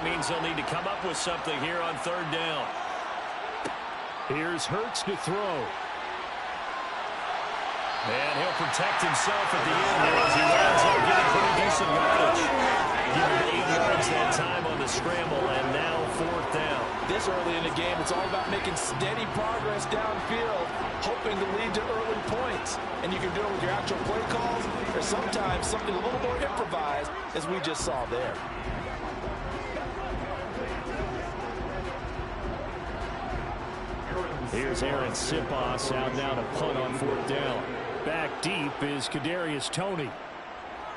that means they'll need to come up with something here on third down. Here's Hurts to throw. And he'll protect himself at the end there as he winds up getting pretty decent yardage. Give him 8 yards that time on the scramble, and now fourth down. This early in the game, it's all about making steady progress downfield, hoping to lead to early points. And you can do it with your actual play calls, or sometimes something a little more improvised, as we just saw there. Here's Aaron Sipos out now to punt on fourth down. Back deep is Kadarius Toney.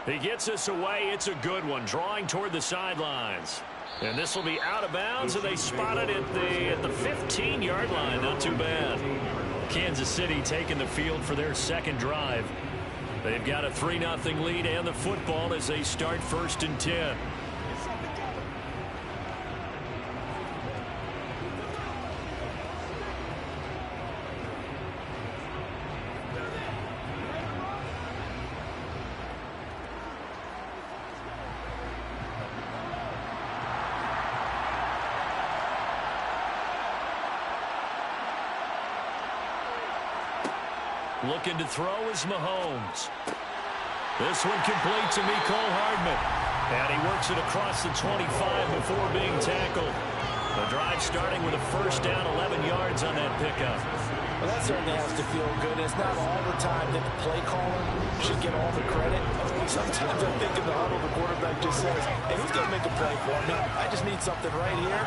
He gets us away. It's a good one, drawing toward the sidelines. And this will be out of bounds, and they spot it at the 15-yard line. Not too bad. Kansas City taking the field for their second drive. They've got a 3-0 lead and the football as they start 1st and 10. Looking to throw is Mahomes. This one complete to Mecole Hardman. And he works it across the 25 before being tackled. The drive starting with a first down, 11 yards on that pickup. Well, that certainly has to feel good. It's not all the time that the play caller should get all the credit. Sometimes I think in the huddle, the quarterback just says, hey, who's going to make a play for me? I just need something right here.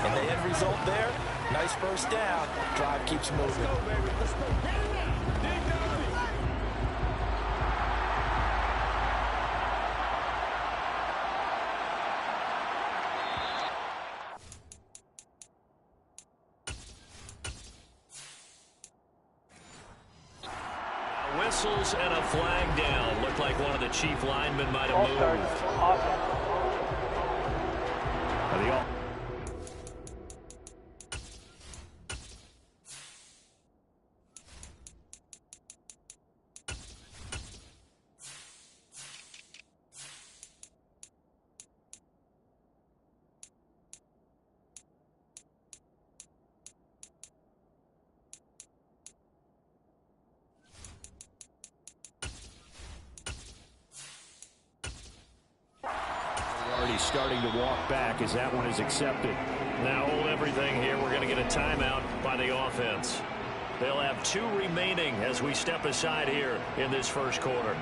And the end result there, nice first down. Drive keeps moving. Whistles and a flag down. Looked like one of the chief linemen might have moved. Starting to walk back as that one is accepted. Now hold everything here. We're going to get a timeout by the offense. They'll have 2 remaining as we step aside here in this first quarter.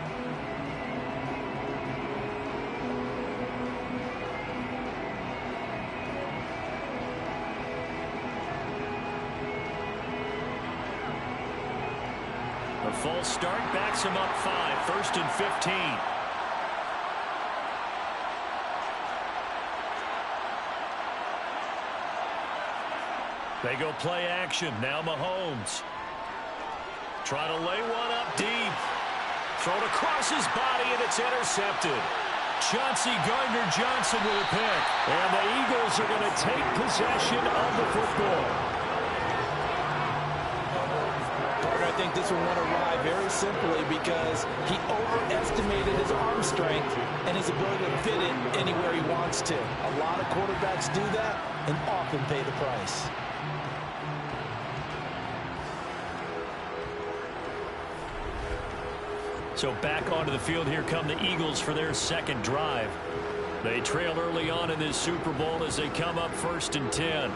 A false start backs him up 5, 1st and 15. They go play action. Now Mahomes. Try to lay one up deep. Thrown across his body, and it's intercepted. Chauncey Gardner-Johnson with a pick. And the Eagles are going to take possession of the football. I think this will want to ride very simply because he overestimated his arm strength and his ability to fit it anywhere he wants to. A lot of quarterbacks do that and often pay the price. So back onto the field, here come the Eagles for their second drive. They trail early on in this Super Bowl as they come up 1st and 10.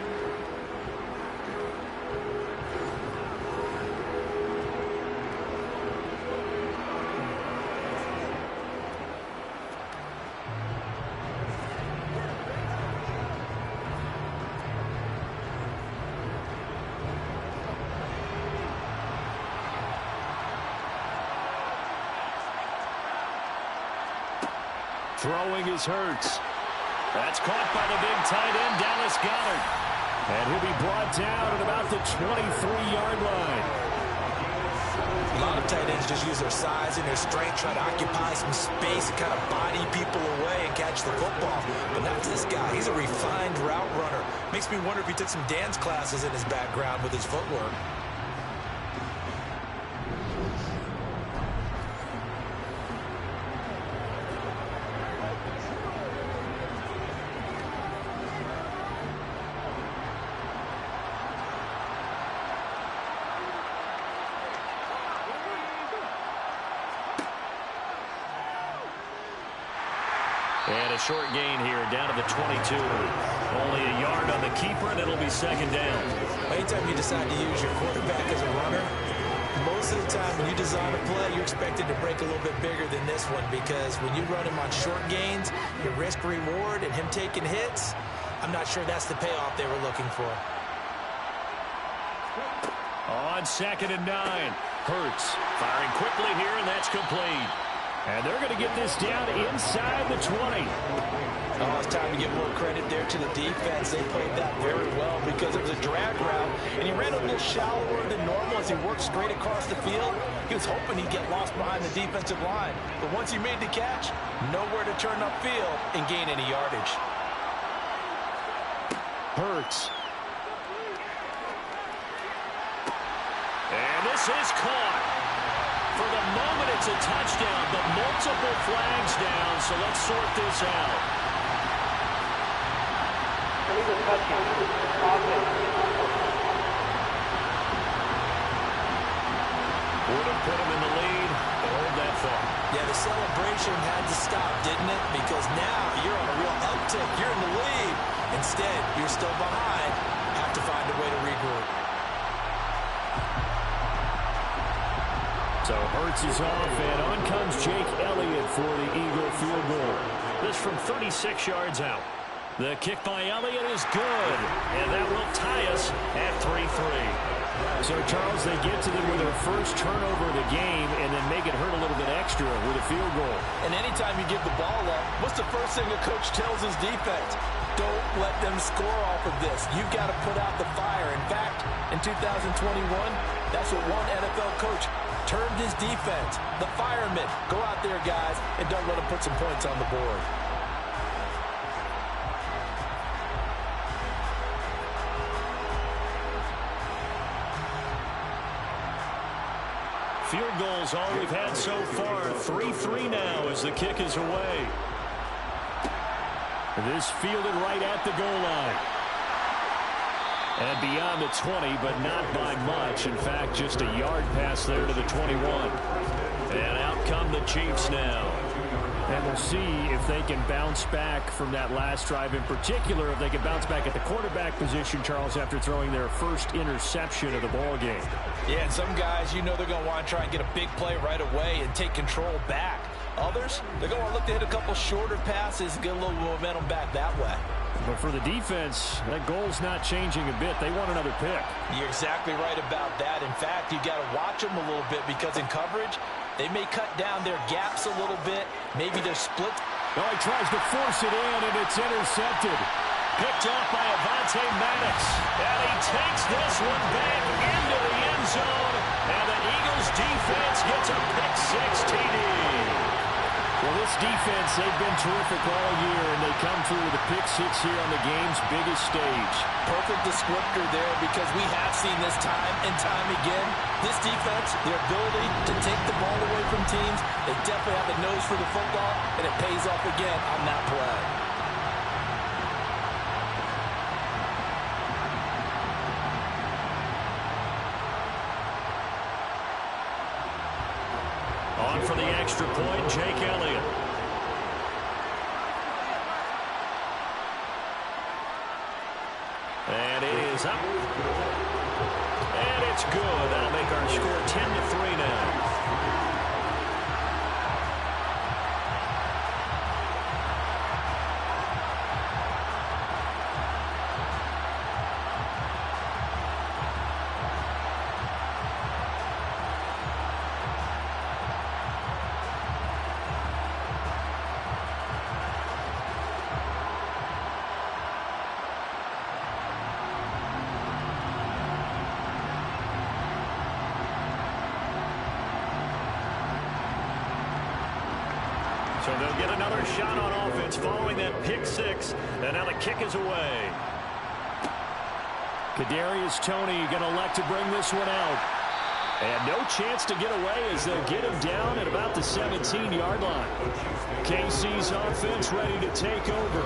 Throwing is Hurts. That's caught by the big tight end, Dallas Goedert. And he'll be brought down at about the 23-yard line. A lot of tight ends just use their size and their strength, try to occupy some space and kind of body people away and catch the football. But not this guy. He's a refined route runner. Makes me wonder if he took some dance classes in his background with his footwork. And a short gain here, down to the 22. Only a yard on the keeper, and it'll be second down. Anytime you decide to use your quarterback as a runner, most of the time when you design a play, you're expected to break a little bit bigger than this one, because when you run him on short gains, your risk-reward and him taking hits, I'm not sure that's the payoff they were looking for. On 2nd and 9, Hurts firing quickly here, and that's complete. And they're going to get this down inside the 20. Oh, it's time to give more credit there to the defense. They played that very well because it was a drag route, and he ran a little shallower than normal as he worked straight across the field. He was hoping he'd get lost behind the defensive line. But once he made the catch, nowhere to turn upfield and gain any yardage. Hurts. And this is caught. For the moment, it's a touchdown, but multiple flags down, so let's sort this out. Would have put him in the lead, but hold that thought. Yeah, the celebration had to stop, didn't it? Because now you're on a real uptick. You're in the lead. Instead, you're still behind. Have to find a way to regroup. So Hurts is off, and on comes Jake Elliott for the Eagle field goal. This from 36 yards out. The kick by Elliott is good, and that will tie us at 3-3. So, Charles, they get to them with their first turnover of the game and then make it hurt a little bit extra with a field goal. And anytime you give the ball up, what's the first thing a coach tells his defense? Don't let them score off of this. You've got to put out the fire. In fact, in 2021, that's what one NFL coach termed his defense, the firemen. Go out there, guys, and don't let them put some points on the board. Field goals all we've had so far. 3-3 now as the kick is away. This fielded right at the goal line. And beyond the 20, but not by much. In fact, just a yard pass there to the 21. And out come the Chiefs now. And we'll see if they can bounce back from that last drive. In particular, if they can bounce back at the quarterback position, Charles, after throwing their first interception of the ball game. Yeah, and some guys, you know they're going to want to try and get a big play right away and take control back. Others, they're going to look to hit a couple shorter passes and get a little momentum back that way. But for the defense, that goal's not changing a bit. They want another pick. You're exactly right about that. In fact, you got to watch them a little bit because in coverage, they may cut down their gaps a little bit. Maybe they're split. Oh, he tries to force it in, and it's intercepted. Picked off by Avonte Maddox. And he takes this one back into the end zone. And the Eagles defense gets a pick-six TD. Well, this defense, they've been terrific all year, and they come through with a pick-six here on the game's biggest stage. Perfect descriptor there because we have seen this time and time again. This defense, their ability to take the ball away from teams, they definitely have the nose for the football, and it pays off again on that play. On for the extra point, Jake Elliott. And it is up. And it's good. That'll make our score 10-3 now. So they'll get another shot on offense following that pick-six. And now the kick is away. Kadarius Toney going to elect to bring this one out. And no chance to get away as they'll get him down at about the 17-yard line. KC's offense ready to take over.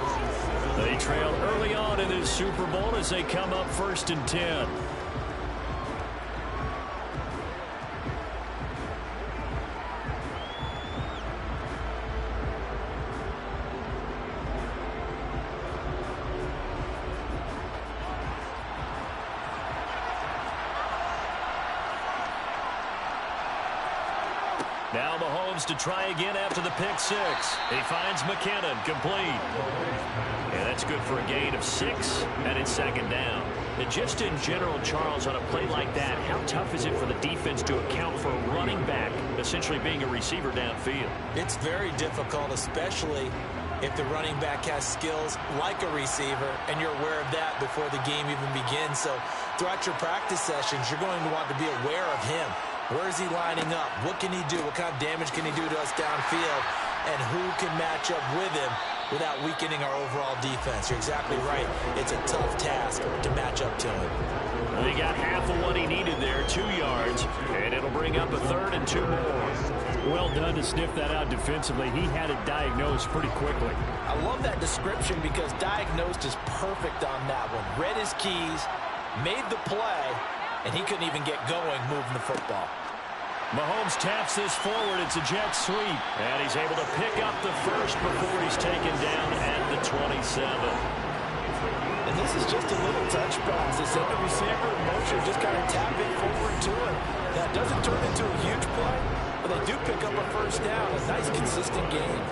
They trail early on in this Super Bowl as they come up 1st and 10. Now Mahomes to try again after the pick six. He finds McKinnon complete. And that's good for a gain of 6, and it's second down. And just in general, Charles, on a play like that, how tough is it for the defense to account for a running back essentially being a receiver downfield? It's very difficult, especially if the running back has skills like a receiver, and you're aware of that before the game even begins. So throughout your practice sessions, you're going to want to be aware of him. Where is he lining up? What can he do? What kind of damage can he do to us downfield? And who can match up with him without weakening our overall defense? You're exactly right. It's a tough task to match up to him. Well, he got half of what he needed there, 2 yards, and it'll bring up a 3rd and 2 more. Well done to sniff that out defensively. He had it diagnosed pretty quickly. I love that description because diagnosed is perfect on that one. Read his keys, made the play, and he couldn't even get going moving the football. Mahomes taps this forward. It's a jet sweep. And he's able to pick up the first before he's taken down at the 27. And this is just a little touch pass. They send the receiver in motion, just kind of tap it forward to him. That doesn't turn into a huge play, but they do pick up a first down. A nice, consistent game.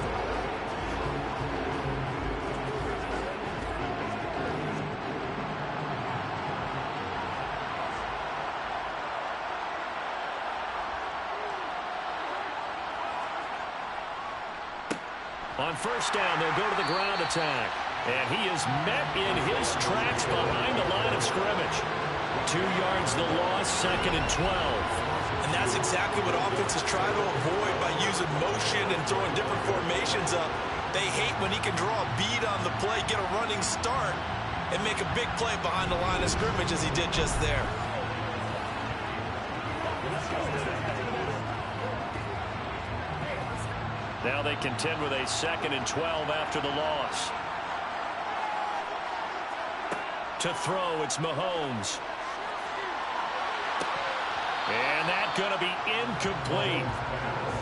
On first down, they'll go to the ground attack. And he is met in his tracks behind the line of scrimmage. 2 yards the loss, 2nd and 12. And that's exactly what offenses try to avoid by using motion and throwing different formations up. They hate when he can draw a bead on the play, get a running start, and make a big play behind the line of scrimmage as he did just there. Now they contend with a 2nd and 12 after the loss. To throw, it's Mahomes. And that's going to be incomplete.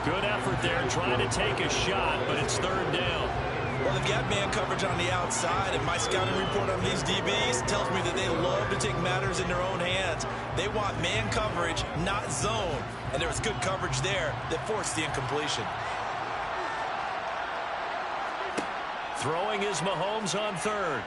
Good effort there, trying to take a shot, but it's 3rd down. Well, they've got man coverage on the outside, and my scouting report on these DBs tells me that they love to take matters in their own hands. They want man coverage, not zone. And there was good coverage there that forced the incompletion. Throwing is Mahomes on 3rd.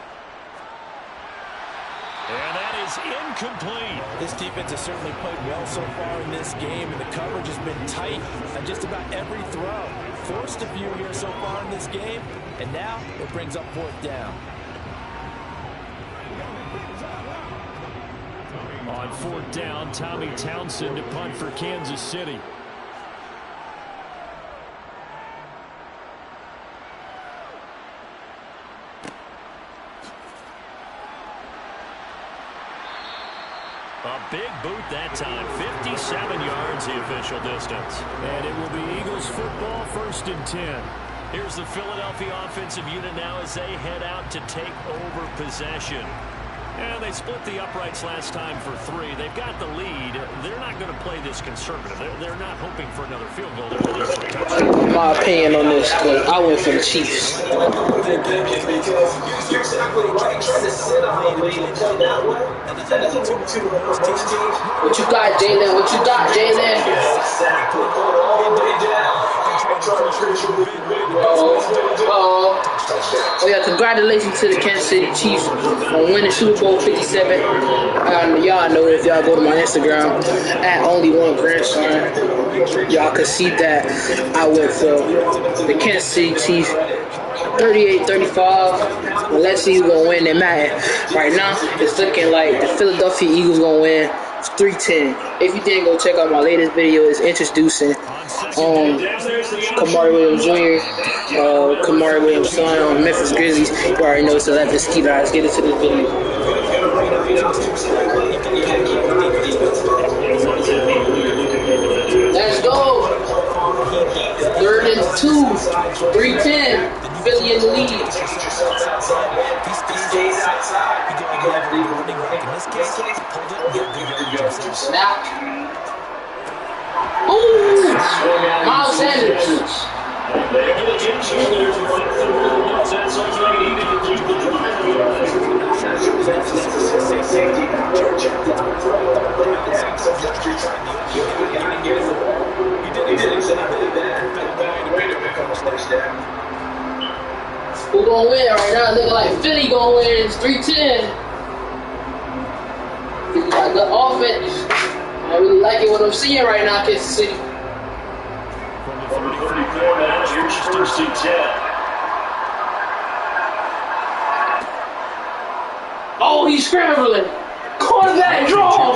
And that is incomplete. This defense has certainly played well so far in this game, and the coverage has been tight on just about every throw. Forced a few here so far in this game, and now it brings up 4th down. On 4th down, Tommy Townsend to punt for Kansas City. A big boot that time. 57 yards the official distance. And it will be Eagles football, 1st and 10. Here's the Philadelphia offensive unit now as they head out to take over possession. And they split the uprights last time for 3. They've got the lead. They're not going to play this conservative. They're not hoping for another field goal. They're hoping for a touchdown. My opinion on this, but I went for the Chiefs. You're exactly right. Trying to sit on the lead and come that way. That's a 2-2. What you got, Jalen? What you got, Jalen? Exactly. All the way down. Oh yeah, congratulations to the Kansas City Chiefs on winning Super Bowl 57. Y'all know if y'all go to my Instagram at only1grandson, y'all can see that I went for the Kansas City Chiefs 38-35. Well, let's see who's gonna win that match. Right now, it's looking like the Philadelphia Eagles gonna win. It's 3-10. If you didn't, go check out my latest video. It's introducing Kamari Williams Jr., Kamari Williams' son on Memphis Grizzlies. You already know it's 11 Skeeter. Let's get into this video. Let's go. 3rd and 2. 3-10. Philly in the lead. Snap. Ooh! Miles Sanders. gonna win right now. Looking like Philly gonna win. It's 3-10. Philly got good offense. I really like it what I'm seeing right now, Kansas City. From the 34 now, here's first and 10. Oh, he's scrambling. Quarterback draw.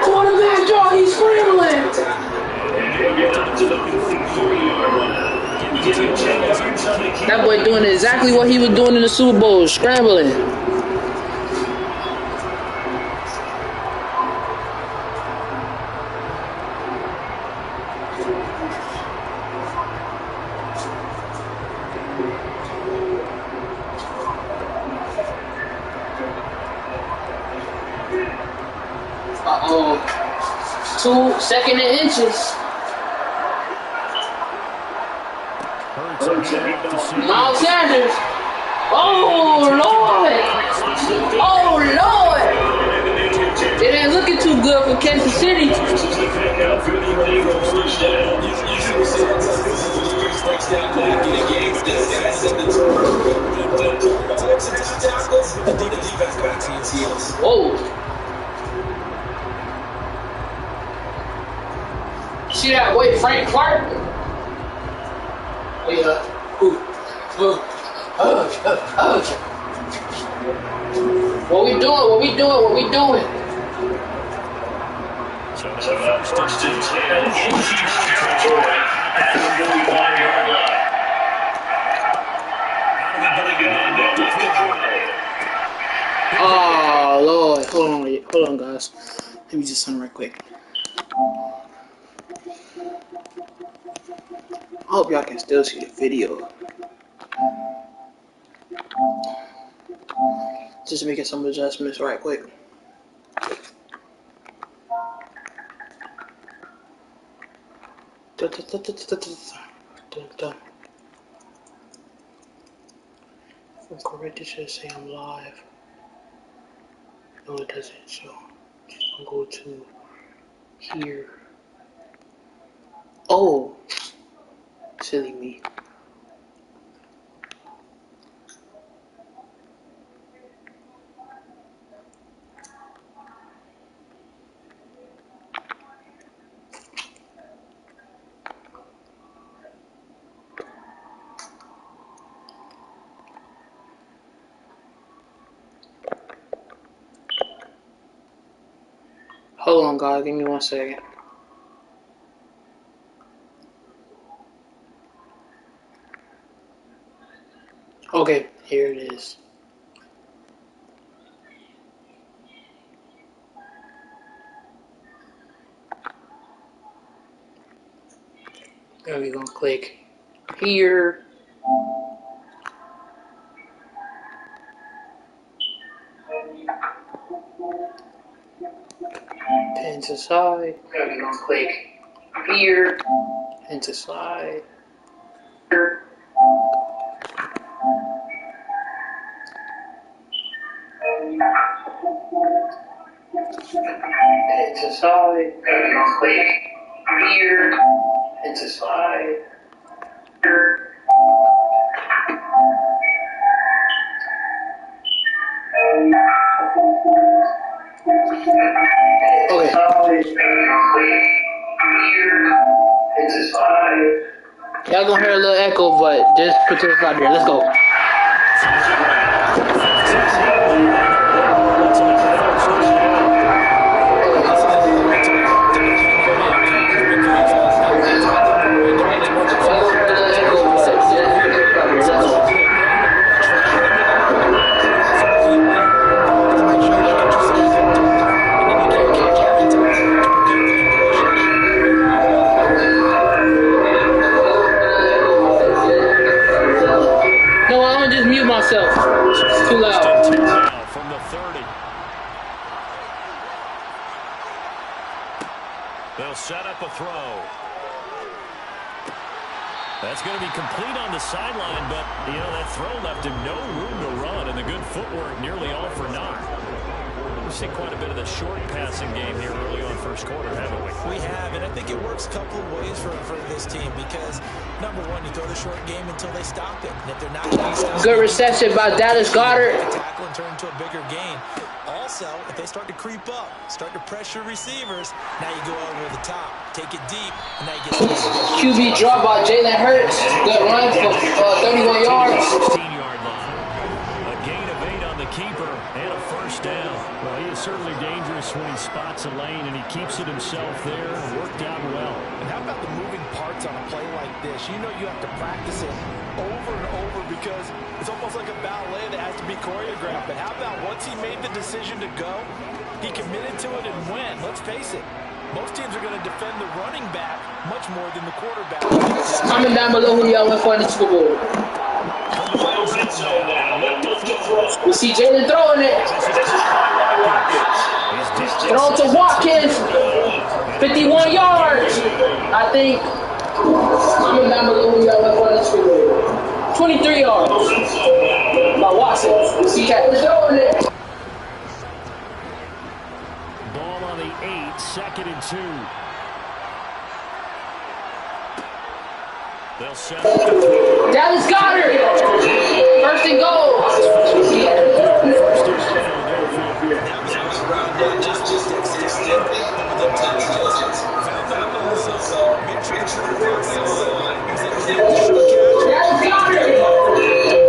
Quarterback draw. He's scrambling. That boy doing exactly what he was doing in the Super Bowl, scrambling. Uh-oh. 2 second and inches. Miles Sanders. Oh, Lord. Oh, Lord. It ain't looking too good for Kansas City. Whoa. See that? Wait, Frank Clark? Wait, What we doing? What we doing? What we doing? So first and 10 in Chiefs territory at the 45-yard line. Oh, Lord. Hold on, guys. Let me just turn right quick. I hope y'all can still see the video. Just making some adjustments right quick. If I'm correct, it should say I'm live. No, it doesn't. So just gonna go to here. Oh, silly me. Hold on, guys. Give me 1 second. Okay, here it is. Then we're gonna click here. Pin to side. Then we're gonna click here. Pin to side. Here. Pin to side. Then we're gonna click here. Pin to side. Here. Okay. Y'all gonna hear a little echo, but just put this out there. Let's go. Myself. It's too loud. From the 30. They'll set up a throw. That's going to be complete on the sideline, but, you know, that throw left him no room to run, and the good footwork nearly all for naught. seen quite a bit of the short passing game here early on first quarter, haven't we? We have, and I think it works a couple of ways for this team because, number one, you throw the short game until they stop it. And if they're not going to stop it, good reception by Dallas Goedert. Tackle and turn into a bigger gain. Also, if they start to creep up, start to pressure receivers, now you go over the top, take it deep, and now you get QB drop by Jalen Hurts. Good run for 31 yards. 16-yard line. A gain of 8 on the keeper and a first down. Well, he is certainly dangerous when he spots a lane, and he keeps it himself there. Worked out well. And how about the moving parts on a play like this? You know you have to practice it over and over because it's almost like a ballet that has to be choreographed. But how about once he made the decision to go, he committed to it and went. Let's face it, most teams are going to defend the running back much more than the quarterback. Comment down below who y'all went for in the Super Bowl. We see Jalen throwing it. Throw to Watkins. 51 yards. I think. Comment down below who y'all went for in the Super Bowl. 23 yards. By Watson. We see Captain throwing it. Ball on the 8, 2nd and 2. They'll send Dallas Goedert. First and goal. Dallas Goedert.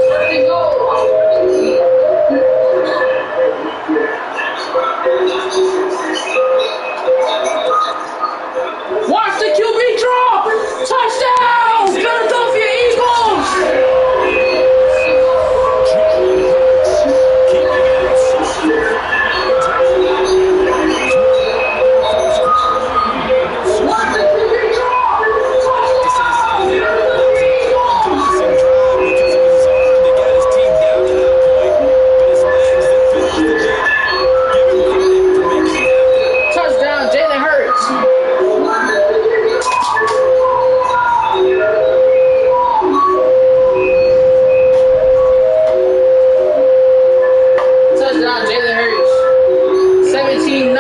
First and goal. Watch the QB drop! Touchdown! Philadelphia Eagles! Watch the QB drop! Touchdown! Because it was his arm that got his team down to that point, but his legs that finished the job. Give him credit for making it happen. Touchdown, Jalen Hurts. Touchdown, Jalen Hurts. 17-0.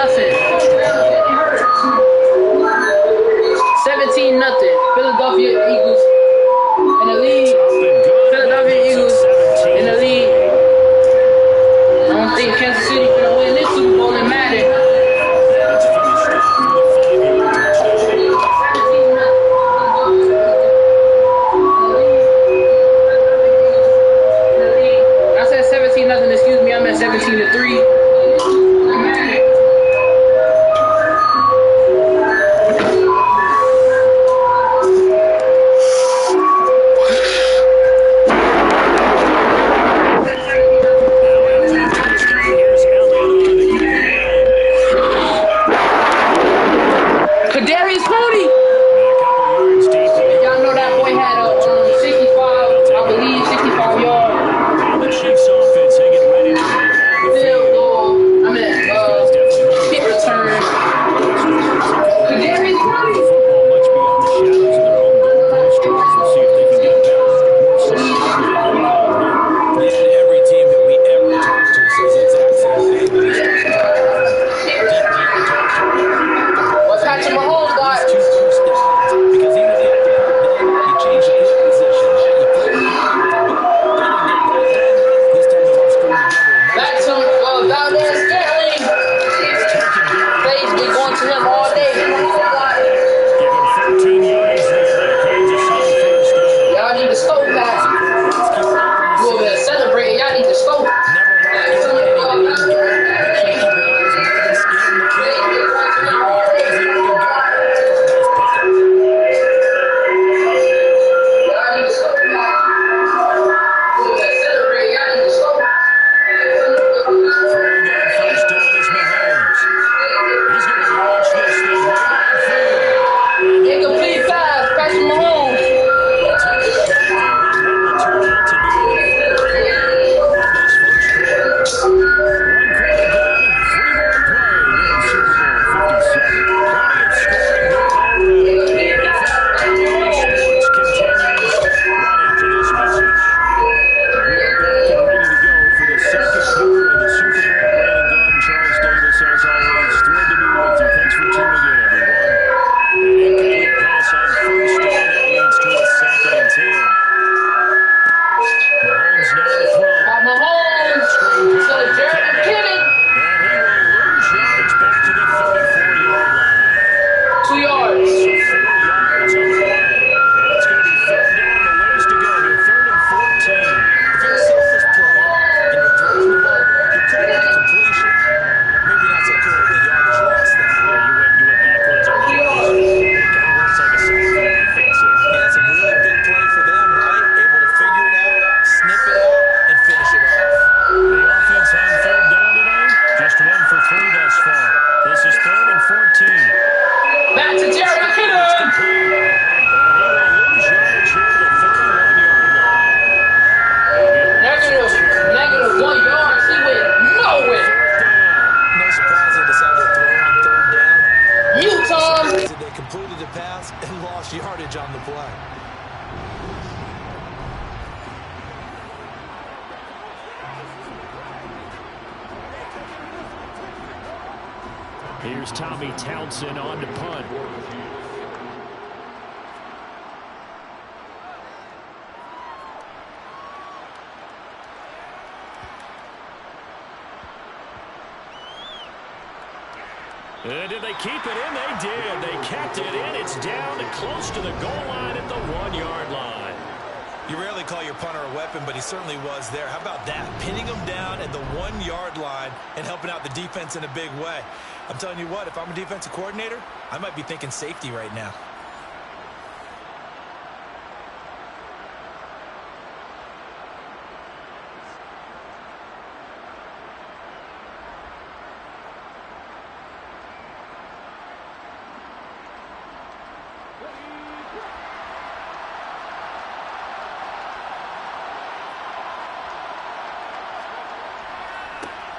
17-0. Philadelphia Eagles in the lead. Philadelphia Eagles in the lead. I don't think Kansas City gonna win this Super Bowl in Madden. I said 17-0. Excuse me. I meant 17-3. Kadarius Toney. Y'all know that boy had a 65, I believe, 65 yard the Chiefs offense getting ready to go. field goal. I mean, kick return. Kadarius Toney. Football much beyond the shadows of their own goalpost. We'll see if they can get a better, more successful. Yeah, and every team that we ever talk to says the exact same thing. What Patrick Mahomes got? Two first downs because even if you have to put it in, you change the field position. You put it in, this time they won't screw together. Back to Valdez Scantling. Plays been going to him all day. Give him 13 yards there. Kansas City first down. Y'all need to scope that. You over there celebrating. Y'all need to scope. Throwing on first down is Mahomes. He's going to launch this thing right downfield. Incomplete pass. Patrick Mahomes. What will turn out to be the third quarter of this first quarter. One quarter done and 3 more to play in Super Bowl 57. Plenty of scoring here already. In fact, sports continues right after this message. We are back and ready to go for the second quarter of the Super Bowl. Brandon Garden, Charles Davis Here's Tommy Townsend on to punt. Did they keep it in? They did. They kept it in. It's down and close to the goal line at the 1-yard line. You rarely call your punter a weapon, but he certainly was there. How about that? Pinning him down at the 1-yard line and helping out the defense in a big way. I'm telling you what, if I'm a defensive coordinator, I might be thinking safety right now.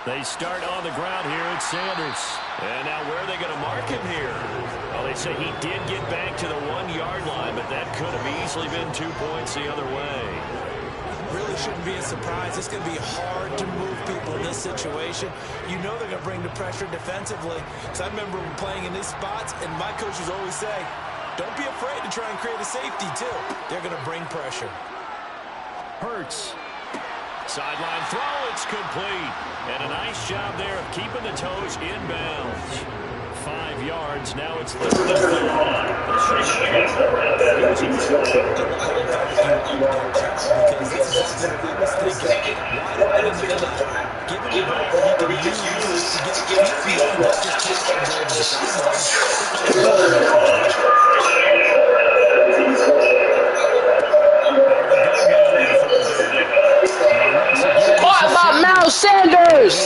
They start on the ground here at Sanders. And now where are they going to mark him here? Well, they say he did get back to the 1-yard line, but that could have easily been 2 points the other way. Really shouldn't be a surprise. It's going to be hard to move people in this situation. You know they're going to bring the pressure defensively. So I remember playing in these spots, and my coaches always say, don't be afraid to try and create a safety, too. They're going to bring pressure. Hurts. Sideline throw, it's complete. And a nice job there of keeping the toes inbounds. 5 yards, now it's 3rd Caught by Miles Sanders.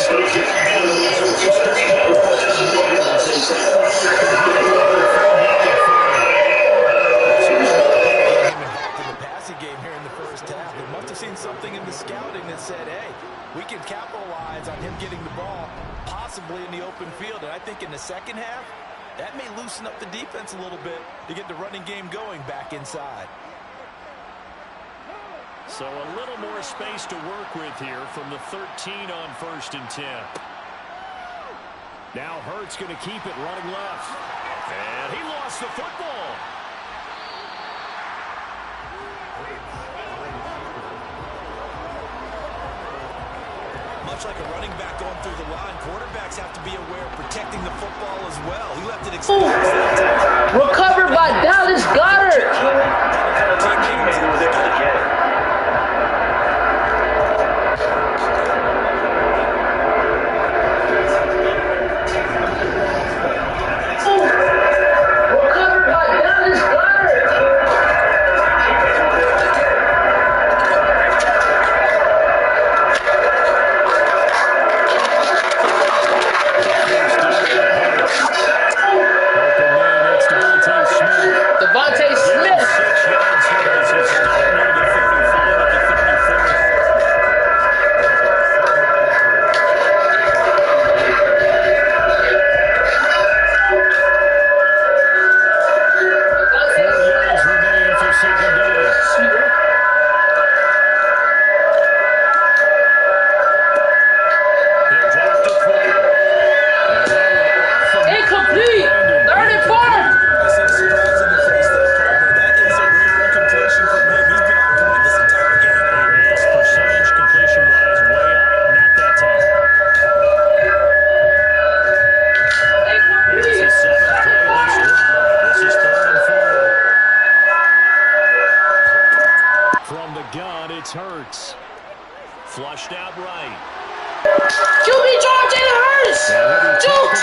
Something in the scouting that said, hey, we can capitalize on him getting the ball possibly in the open field. And I think in the second half, that may loosen up the defense a little bit to get the running game going back inside. So a little more space to work with here from the 13 on 1st and 10. Now Hurts going to keep it running left. And he lost the football. Much like a running back going through the line, quarterbacks have to be aware of protecting the football as well. He left it exposed. Recovered by Dallas Goedert. Hurts. Flushed out right. QB John Jalen Hurts. Juked.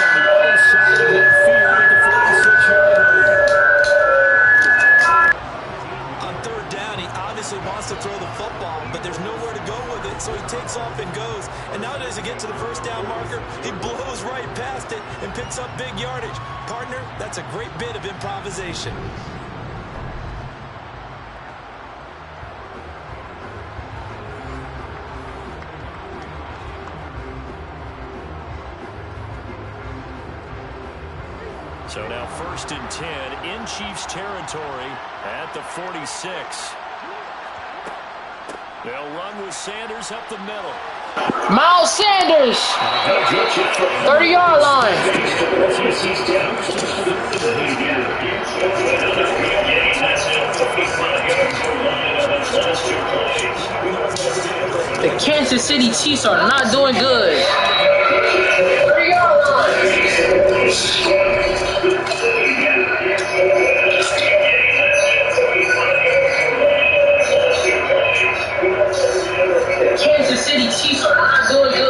On 3rd down, he obviously wants to throw the football, but there's nowhere to go with it, so he takes off and goes. And now as he gets to the 1st down marker, he blows right past it and picks up big yardage. Partner, that's a great bit of improvisation. So now 1st and 10 in Chiefs territory at the 46. They'll run with Sanders up the middle. Miles Sanders, 30-yard line. The Kansas City Chiefs are not doing good. 30-yard line. The Kansas City Chiefs are not doing good.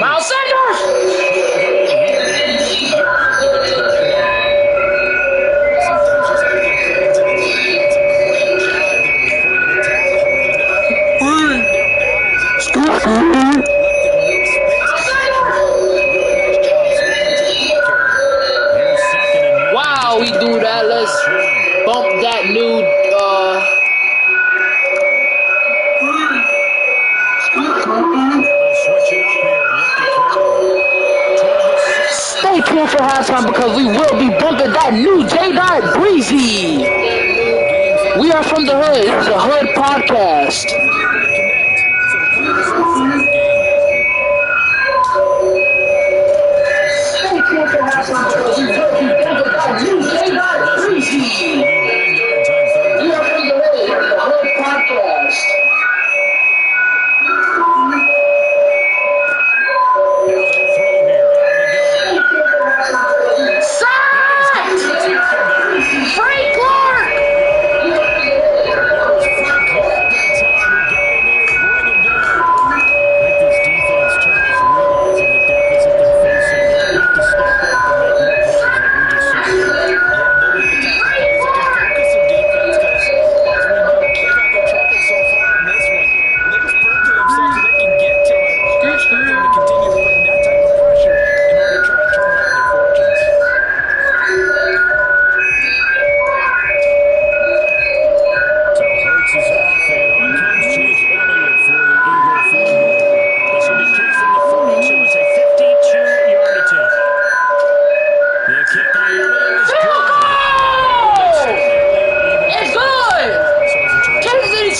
Miles Sanders! Wow, we do that. Let's bump that new stay tuned for halftime because we will be bumping that new J-Dot Breezy. We are from the hood. It's a hood podcast. Stay tuned for halftime because we will be bumping that new J-Dot Breezy. We are from the hood. It's a hood podcast. Frank Clark!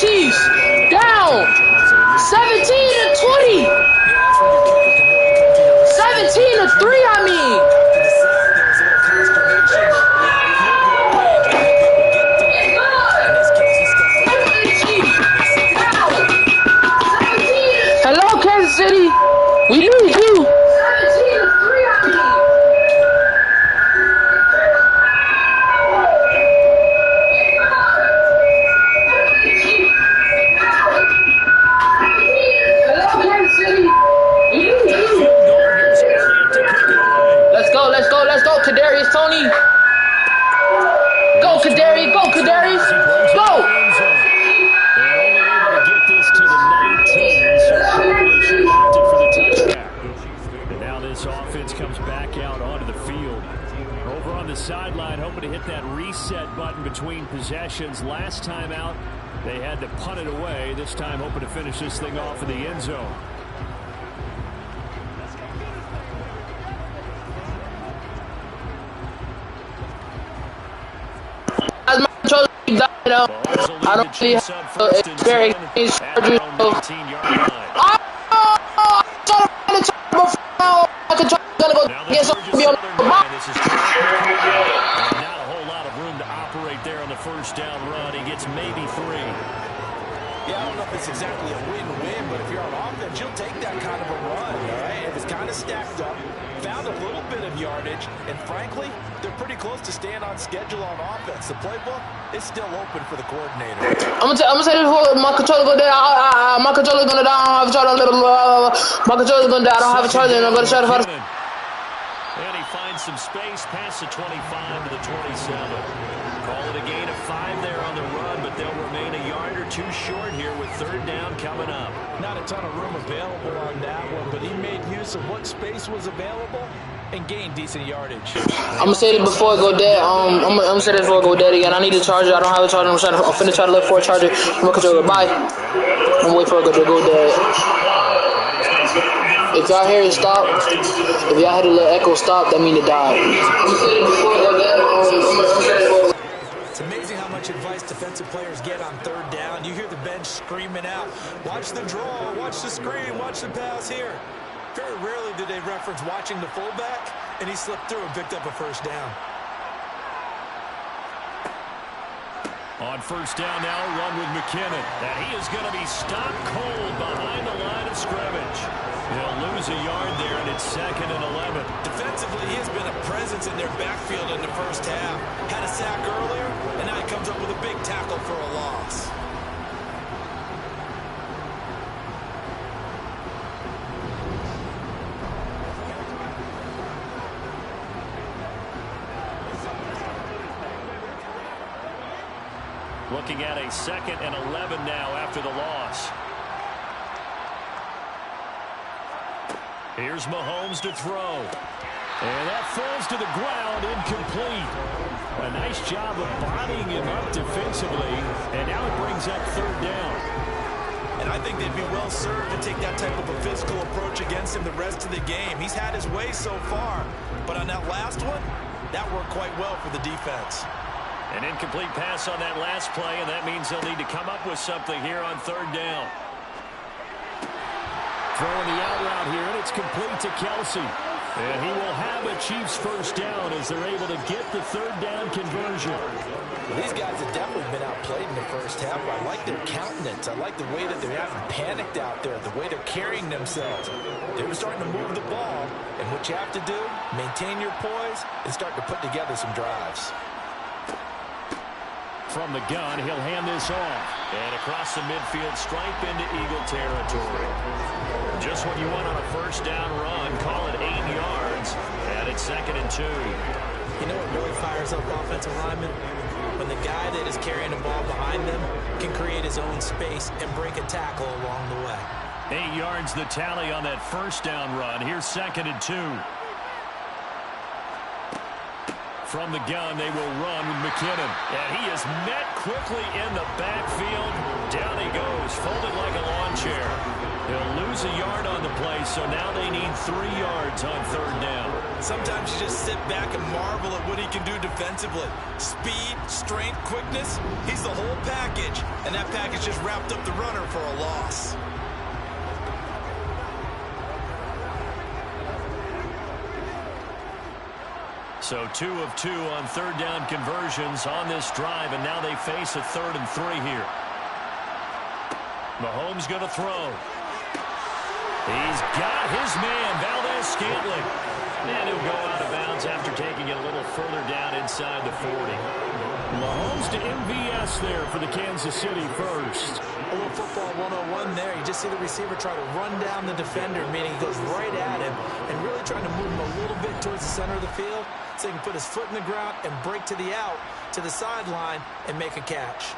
Chiefs down 17-20. 17-3, I mean. Hello, Kansas City. We need you. 17-3, I mean. Let's go, Kadarius Toney. Go, Kadarius, go! They're only able to get this to the 19, so probably should have opted for the touchdown. And now this offense comes back out onto the field. Over on the sideline, hoping to hit that reset button between possessions. Last time out, they had to punt it away. This time, hoping to finish this thing off in the end zone. I don't see how experience surgery. Not a whole lot of room to operate there on the first down run. He gets maybe 3. Yeah, I don't know if it's exactly a win-win, but if you're on offense, you'll take that kind of a run, all right? If it's kind of stacked up, found a little bit of yardage, and frankly, they're pretty close to staying on schedule on offense. The playbook is still open for the coordinator. I'm gonna say this before my controller go down. My controller gonna die. I don't have a charger. My controller gonna die. I don't have a charger, and I'm gonna try to find. And he finds some space past the 25 to the 27. Call it a gain of 5 there on the run, but they'll remain a yard or 2 short here with third down coming up. Not a ton of room available on that one, but he made use of what space was available and gained decent yardage. I'm gonna say this before I go dead. I'm gonna say this before I go dead again. I need a charger. I don't have a charger. I'm finna try to look for a charger. My controller. Bye. I'm waiting for it to go dead. If y'all hear it stop, if y'all hear the little echo stop, that means it died. It's amazing how much advice defensive players get on third down. You hear the bench screaming out, watch the draw, watch the screen, watch the pass here. Very rarely do they reference watching the fullback, and he slipped through and picked up a first down. On first down now, run with McKinnon. And he is going to be stopped cold behind the line of scrimmage. He'll lose a yard there, and it's 2nd and 11. Defensively, he has been a presence in their backfield in the first half. Had a sack earlier, and now he comes up with a big tackle for a loss. Looking at a 2nd and 11 now after the loss. Here's Mahomes to throw. And that falls to the ground, incomplete. A nice job of bodying him up defensively. And now it brings up 3rd down. And I think they'd be well served to take that type of a physical approach against him the rest of the game. He's had his way so far. But on that last one, that worked quite well for the defense. An incomplete pass on that last play, and that means they'll need to come up with something here on 3rd down. Throwing the out route here, and it's complete to Kelsey. And he will have a Chiefs first down as they're able to get the 3rd down conversion. Well, these guys have definitely been outplayed in the first half. I like their countenance. I like the way that they haven't panicked out there, the way they're carrying themselves. They're starting to move the ball, and what you have to do, maintain your poise and start to put together some drives. From the gun, he'll hand this off. And across the midfield, stripe into Eagle territory. Just what you want on a first down run. Call it 8 yards. And it's 2nd and 2. You know what really fires up offensive linemen? When the guy that is carrying the ball behind them can create his own space and break a tackle along the way. 8 yards the tally on that first down run. Here's 2nd and 2. From the gun, they will run with McKinnon. And he is met quickly in the backfield. Down he goes, folded like a lawn chair. He'll lose a yard on the play, so now they need 3 yards on 3rd down. Sometimes you just sit back and marvel at what he can do defensively. Speed, strength, quickness, he's the whole package. And that package just wrapped up the runner for a loss. So 2 of 2 on 3rd down conversions on this drive, and now they face a 3rd and 3 here. Mahomes going to throw. He's got his man, Valdez-Scantling. And he'll go out of bounds after taking it a little further down inside the 40. Mahomes to MVS there for the Kansas City first. A little football 101 there. You just see the receiver try to run down the defender, meaning he goes right at him and really trying to move him a little bit towards the center of the field so he can put his foot in the ground and break to the out, to the sideline, and make a catch.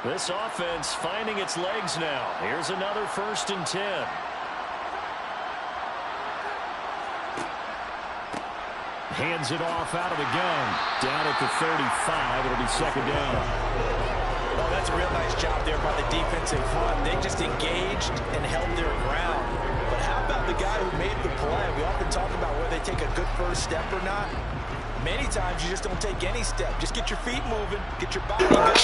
This offense finding its legs now. Here's another 1st and 10. Hands it off out of the gun. Down at the 35. It'll be 2nd down. Oh, that's a real nice job there by the defensive front. They just engaged and held their ground. But how about the guy who made the play? We often talk about whether they take a good first step or not. Many times you just don't take any step. Just get your feet moving, get your body going.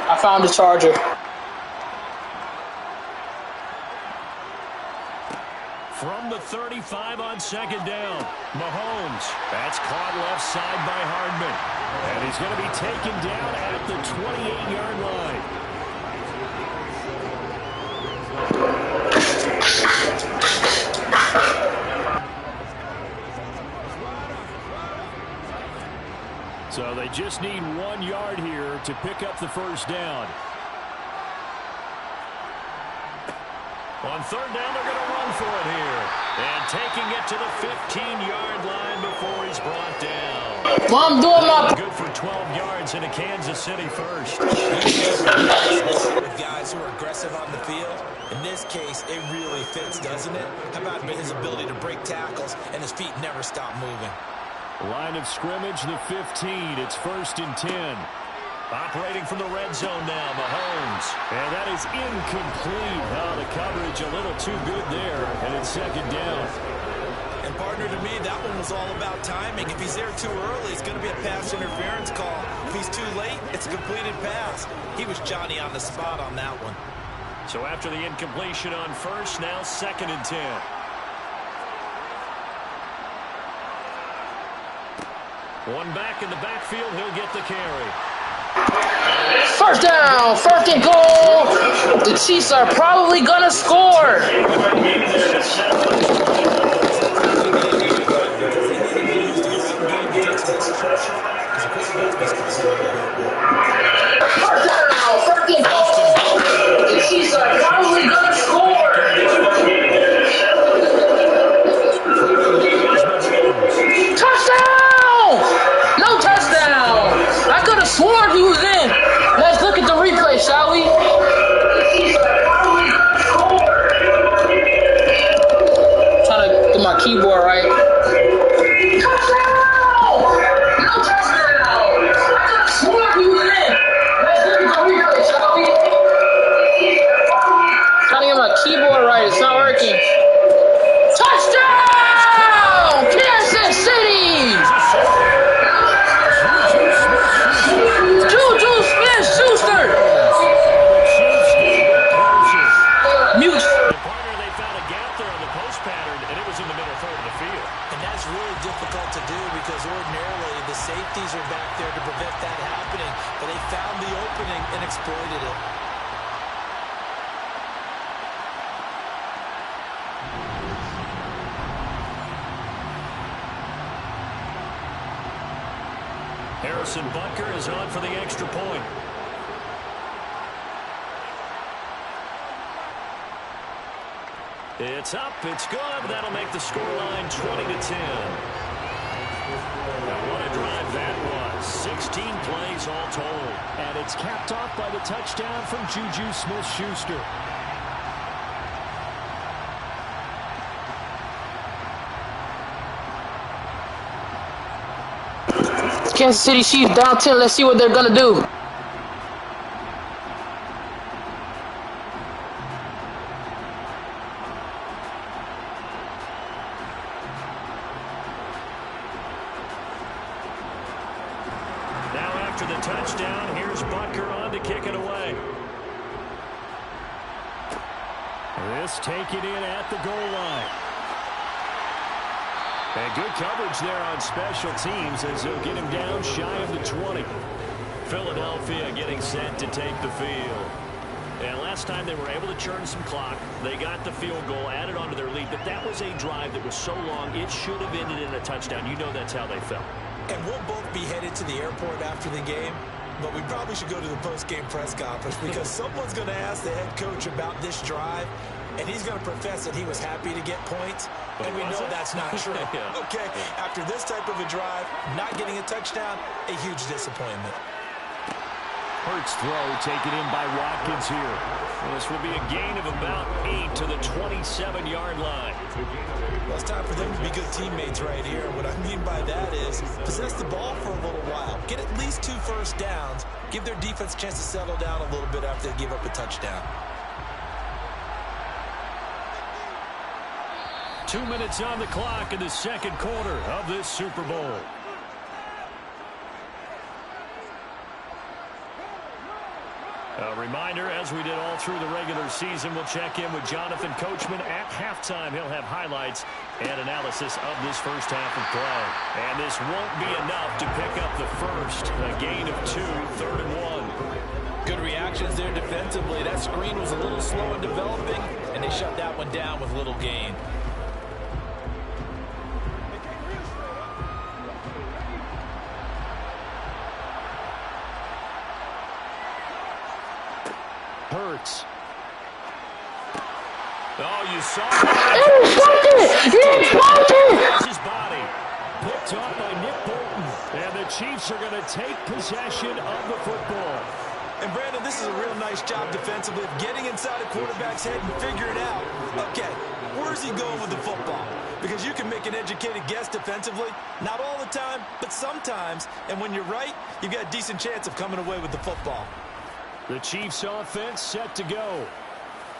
I found the charger. From the 35 on 2nd down, Mahomes. That's caught left side by Hardman. And he's going to be taken down at the 28-yard line. So they just need 1 yard here to pick up the first down. On 3rd down, they're going to run for it here. And taking it to the 15-yard line before he's brought down. Mom, doing my... Good for 12 yards in a Kansas City first. With guys who are aggressive on the field, in this case, it really fits, doesn't it? How about his ability to break tackles and his feet never stop moving? Line of scrimmage, the 15. It's 1st and 10. Operating from the red zone now, Mahomes. And that is incomplete. Oh, the coverage a little too good there, and it's second down. And partner, to me, that one was all about timing. If he's there too early, it's going to be a pass interference call. If he's too late, it's a completed pass. He was Johnny on the spot on that one. So after the incompletion on first, now 2nd and 10. One back in the backfield, he'll get the carry. First down, 1st and goal. The Chiefs are probably gonna score. First down, 1st and goal. The Chiefs are probably gonna score. Touchdown! No touchdown. I could have sworn he was in. Let's look at the replay, shall we? Trying to get my keyboard right. Touchdown! No touchdown! I could have sworn he was in. Let's look at the replay, shall we? Trying to get my keyboard right. It's not working. Touchdown! Kansas City! Juju Smith-Schuster! Mute. The partner, they found a gap there on the post pattern, and it was in the middle third of the field. And that's really difficult to do because ordinarily the safeties are back there to prevent that happening. But they found the opening and exploited it. Harrison Butker is on for the extra point. It's up, it's good. That'll make the scoreline 20-10. Now what a drive that was. 16 plays all told. And it's capped off by the touchdown from Juju Smith-Schuster. Kansas City Chiefs down 10. Let's see what they're going to do. Now after the touchdown, here's Butker on to kick it away. This taken in at the goal line. And good coverage there on special teams as they'll get him down shy of the 20. Philadelphia getting set to take the field. And last time they were able to churn some clock. They got the field goal, added onto their lead. But that was a drive that was so long, it should have ended in a touchdown. You know that's how they felt. And we'll both be headed to the airport after the game. But we probably should go to the post-game press conference because someone's going to ask the head coach about this drive. And he's going to profess that he was happy to get points. And we know that's not true. Yeah. Okay, after this type of a drive, not getting a touchdown, a huge disappointment. Hurts throw taken in by Watkins here. Well, this will be a gain of about 8 to the 27-yard line. Well, it's time for them to be good teammates right here. What I mean by that is possess the ball for a little while. Get at least 2 first downs. Give their defense a chance to settle down a little bit after they give up a touchdown. 2 minutes on the clock in the second quarter of this Super Bowl. A reminder, as we did all through the regular season, we'll check in with Jonathan Coachman at halftime. He'll have highlights and analysis of this first half of play. And this won't be enough to pick up the first. A gain of 2, 3rd and 1. Good reactions there defensively. That screen was a little slow in developing, and they shut that one down with little gain. Hurts. Oh, you saw his body. Picked off by Nick Bolton. And the Chiefs are going to take possession of the football. And Brandon, this is a real nice job defensively of getting inside a quarterback's head and figuring out, okay, where's he going with the football? Because you can make an educated guess defensively. Not all the time, but sometimes. And when you're right, you've got a decent chance of coming away with the football. The Chiefs offense set to go.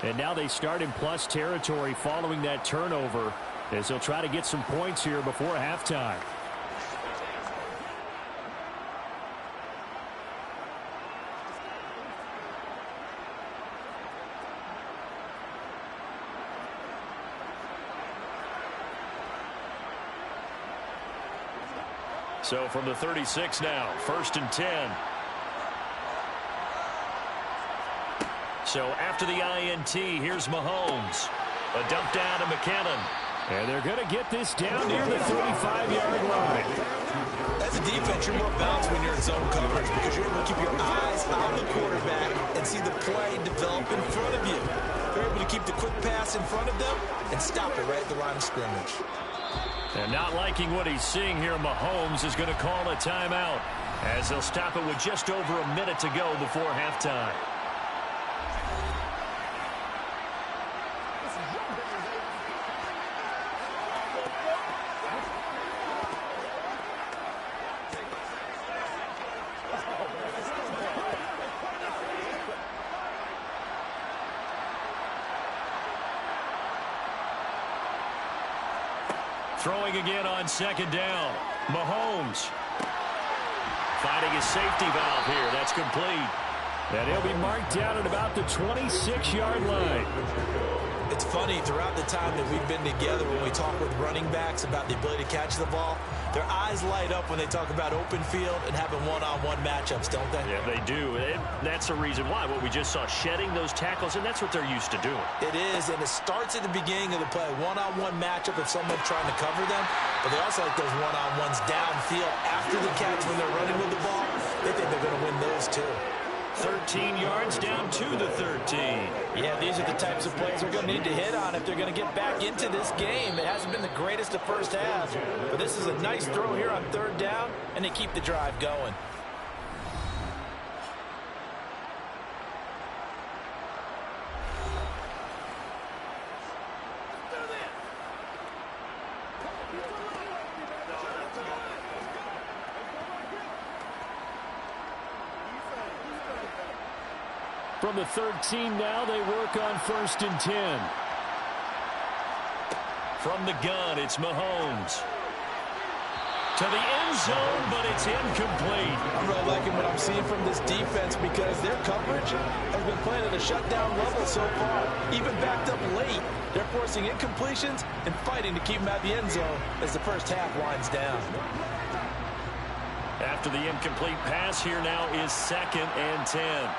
And now they start in plus territory following that turnover, as they'll try to get some points here before halftime. So from the 36 now, 1st and 10. So after the INT, here's Mahomes. A dump down to McKinnon. And they're going to get this down near the 35-yard line. As a defense, you're more balanced when you're in zone coverage because you're able to keep your eyes on the quarterback and see the play develop in front of you. They're able to keep the quick pass in front of them and stop it right at the line of scrimmage. And not liking what he's seeing here, Mahomes is going to call a timeout as they'll stop it with just over a minute to go before halftime. Throwing again on 2nd down. Mahomes finding his safety valve here. That's complete. And he'll be marked down at about the 26-yard line. It's funny, throughout the time that we've been together, when we talk with running backs about the ability to catch the ball, their eyes light up when they talk about open field and having one-on-one matchups, don't they? Yeah, they do. And that's the reason why. What we just saw, shedding those tackles, and that's what they're used to doing. It is, and it starts at the beginning of the play. One-on-one matchup if someone's trying to cover them, but they also like those one-on-ones downfield after the catch when they're running with the ball. They think they're going to win those too. 13 yards down to the 13. Yeah, these are the types of plays they're going to need to hit on if they're going to get back into this game. It hasn't been the greatest of first halves, but this is a nice throw here on 3rd down, and they keep the drive going. From the 13 now, they work on 1st and 10. From the gun, it's Mahomes. To the end zone, but it's incomplete. I'm really liking what I'm seeing from this defense because their coverage has been playing at a shutdown level so far. Even backed up late, they're forcing incompletions and fighting to keep them at the end zone as the first half winds down. After the incomplete pass, here now is 2nd and 10.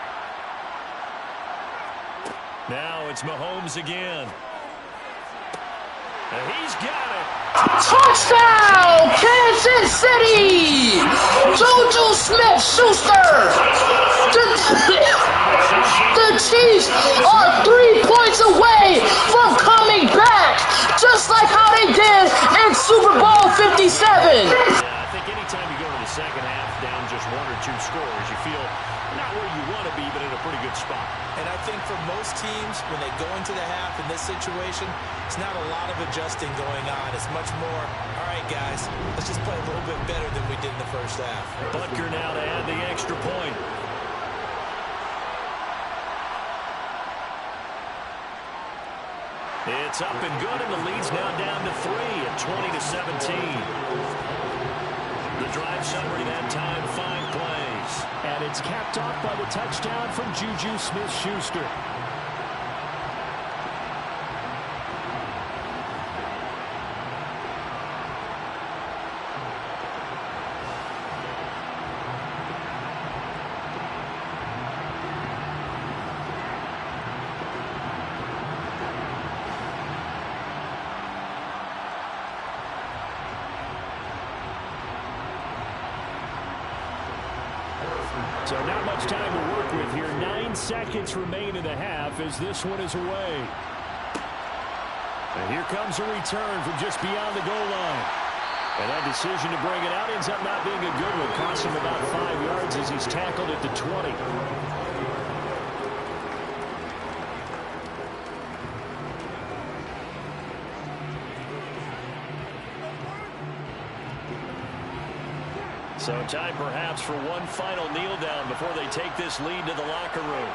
Now it's Mahomes again. And he's got it. Touchdown, Kansas City! Juju Smith-Schuster! The Chiefs are 3 points away from coming back, just like how they did in Super Bowl 57. I think anytime you go to the second half down just 1 or 2 scores, you feel not where you want to be, but in a pretty good spot. And I think for most teams, when they go into the half in this situation, it's not a lot of adjusting going on. It's much more, all right, guys, let's just play a little bit better than we did in the first half. Butker now to add the extra point. It's up and good, and the lead's now down to 3 at 20-17. The drive summary that time, 5 plays. And it's capped off by the touchdown from Juju Smith-Schuster. So not much time to work with here. 9 seconds remain in the half as this one is away. And here comes a return from just beyond the goal line. And that decision to bring it out ends up not being a good one. Costs him about 5 yards as he's tackled at the 20. So time perhaps for one final kneel down before they take this lead to the locker room.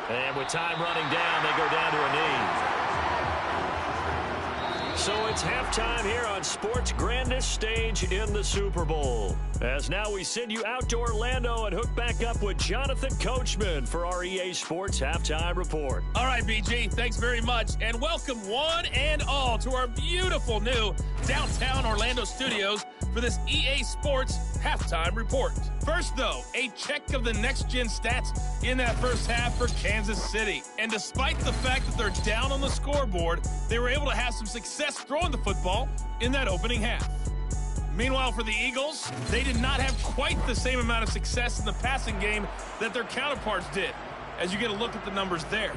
And with time running down, they go down to a knee. So it's halftime here on sports' grandest stage in the Super Bowl. As now we send you out to Orlando and hook back up with Jonathan Coachman for our EA Sports Halftime Report. All right, BG, thanks very much. And welcome one and all to our beautiful new downtown Orlando studios for this EA Sports Halftime Report. First, though, a check of the next-gen stats in that first half for Kansas City. And despite the fact that they're down on the scoreboard, they were able to have some success throwing the football in that opening half. Meanwhile, for the Eagles, they did not have quite the same amount of success in the passing game that their counterparts did, as you get a look at the numbers there.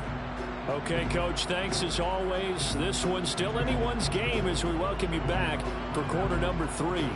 Okay, Coach, thanks as always. This one's still anyone's game as we welcome you back for quarter number 3.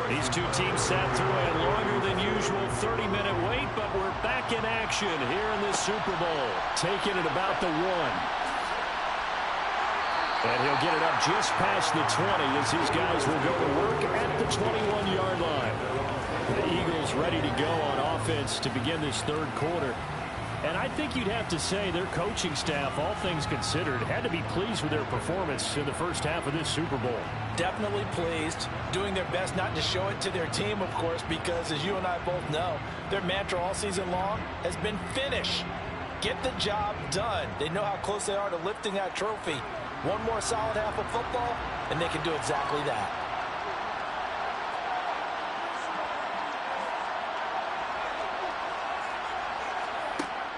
These two teams sat through a longer than usual 30-minute wait, but we're back in action here in this Super Bowl. Taking it about the 1. And he'll get it up just past the 20 as his guys will go to work at the 21-yard line. The Eagles ready to go on offense to begin this third quarter. And I think you'd have to say their coaching staff, all things considered, had to be pleased with their performance in the first half of this Super Bowl. Definitely pleased, doing their best not to show it to their team, of course, because as you and I both know, their mantra all season long has been finish. Get the job done. They know how close they are to lifting that trophy. One more solid half of football, and they can do exactly that.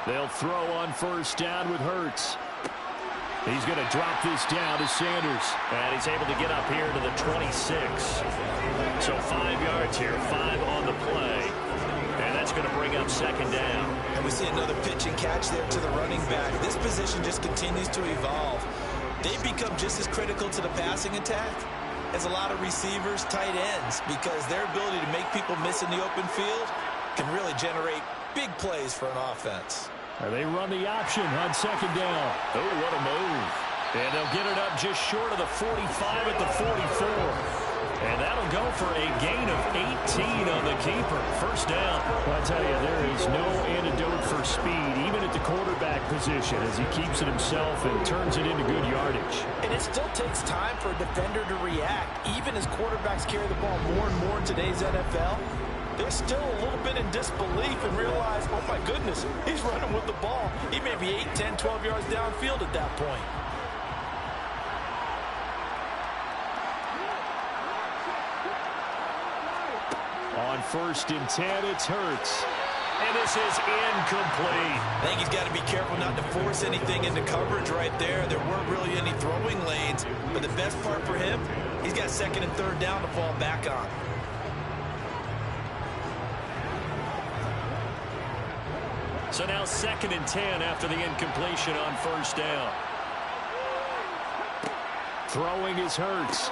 They'll throw on first down with Hurts. He's going to drop this down to Sanders. And he's able to get up here to the 26. So 5 yards here, 5 on the play. And that's going to bring up second down. And we see another pitch and catch there to the running back. This position just continues to evolve. They've become just as critical to the passing attack as a lot of receivers, tight ends, because their ability to make people miss in the open field can really generate big plays for an offense. They run the option on second down. Oh, what a move. And they'll get it up just short of the 45 at the 44. And that'll go for a gain of 18 on the keeper. First down. Well, I tell you, there is no antidote for speed, even at the quarterback position, as he keeps it himself and turns it into good yardage. And it still takes time for a defender to react. Even as quarterbacks carry the ball more and more in today's NFL, they're still a little bit in disbelief and realize, oh my goodness, he's running with the ball. He may be 8, 10, 12 yards downfield at that point. On first and 10, it's Hurts. And this is incomplete. I think he's got to be careful not to force anything into coverage right there. There weren't really any throwing lanes. But the best part for him, he's got second and third down to fall back on. So now second and 10 after the incompletion on first down. Throwing is Hurts.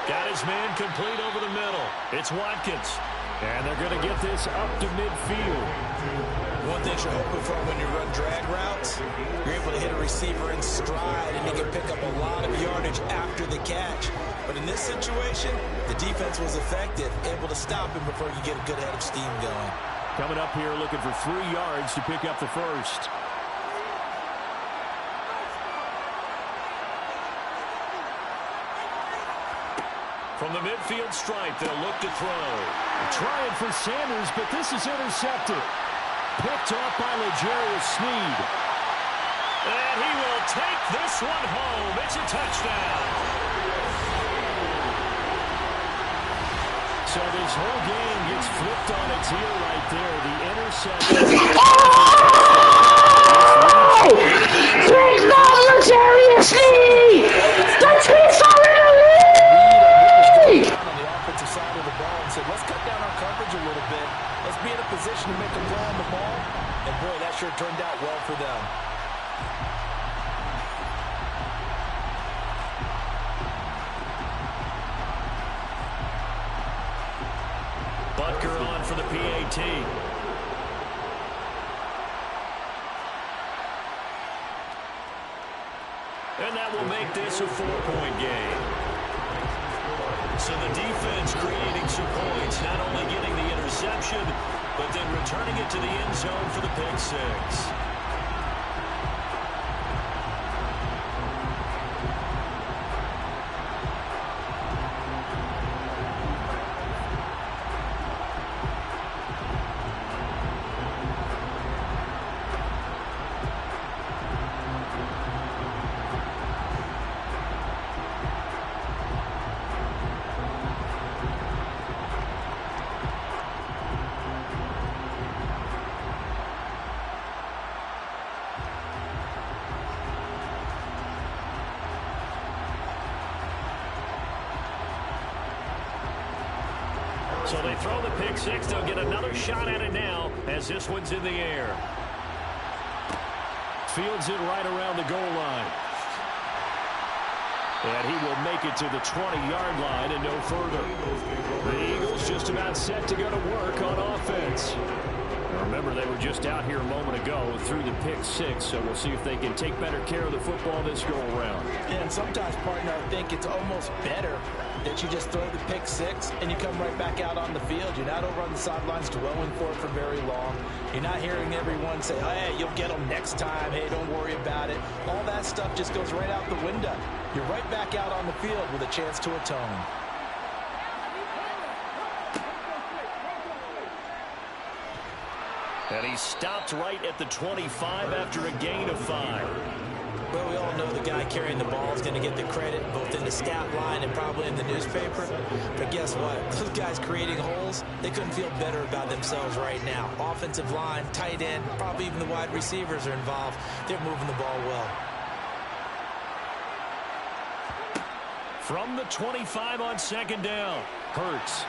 Got his man complete over the middle. It's Watkins. And they're going to get this up to midfield. One thing you're hoping for when you run drag routes, you're able to hit a receiver in stride and he can pick up a lot of yardage after the catch. But in this situation, the defense was effective, able to stop him before you get a good head of steam going. Coming up here looking for 3 yards to pick up the first. From the midfield stripe, they'll look to throw. Trying for Sanders, but this is intercepted. Picked off by L'Jarius Sneed. And he will take this one home. It's a touchdown. So this whole game gets flipped on its ear right there. The interception. Oh! Bring on L'Jarius Sneed! The Chiefs are in the lead! Butker on for the PAT. And that will make this a 4-point game. So the defense creating some points, not only getting the interception, but then returning it to the end zone for the pick six. So they throw the pick six. They'll get another shot at it now as this one's in the air. Fields it right around the goal line. And he will make it to the 20-yard line and no further. The Eagles just about set to go to work on offense. Remember, they were just out here a moment ago through the pick six, so we'll see if they can take better care of the football this go-around. Yeah, and sometimes, partner, I think it's almost better that you just throw the pick six and you come right back out on the field. You're not over on the sidelines dwelling for it for very long. You're not hearing everyone say, hey, you'll get them next time. Hey, don't worry about it. All that stuff just goes right out the window. You're right back out on the field with a chance to atone. And he stopped right at the 25 after a gain of 5. Well, we all know the guy carrying the ball is going to get the credit both in the stat line and probably in the newspaper. But guess what? Those guys creating holes, they couldn't feel better about themselves right now. Offensive line, tight end, probably even the wide receivers are involved. They're moving the ball well. From the 25 on second down, Hurts.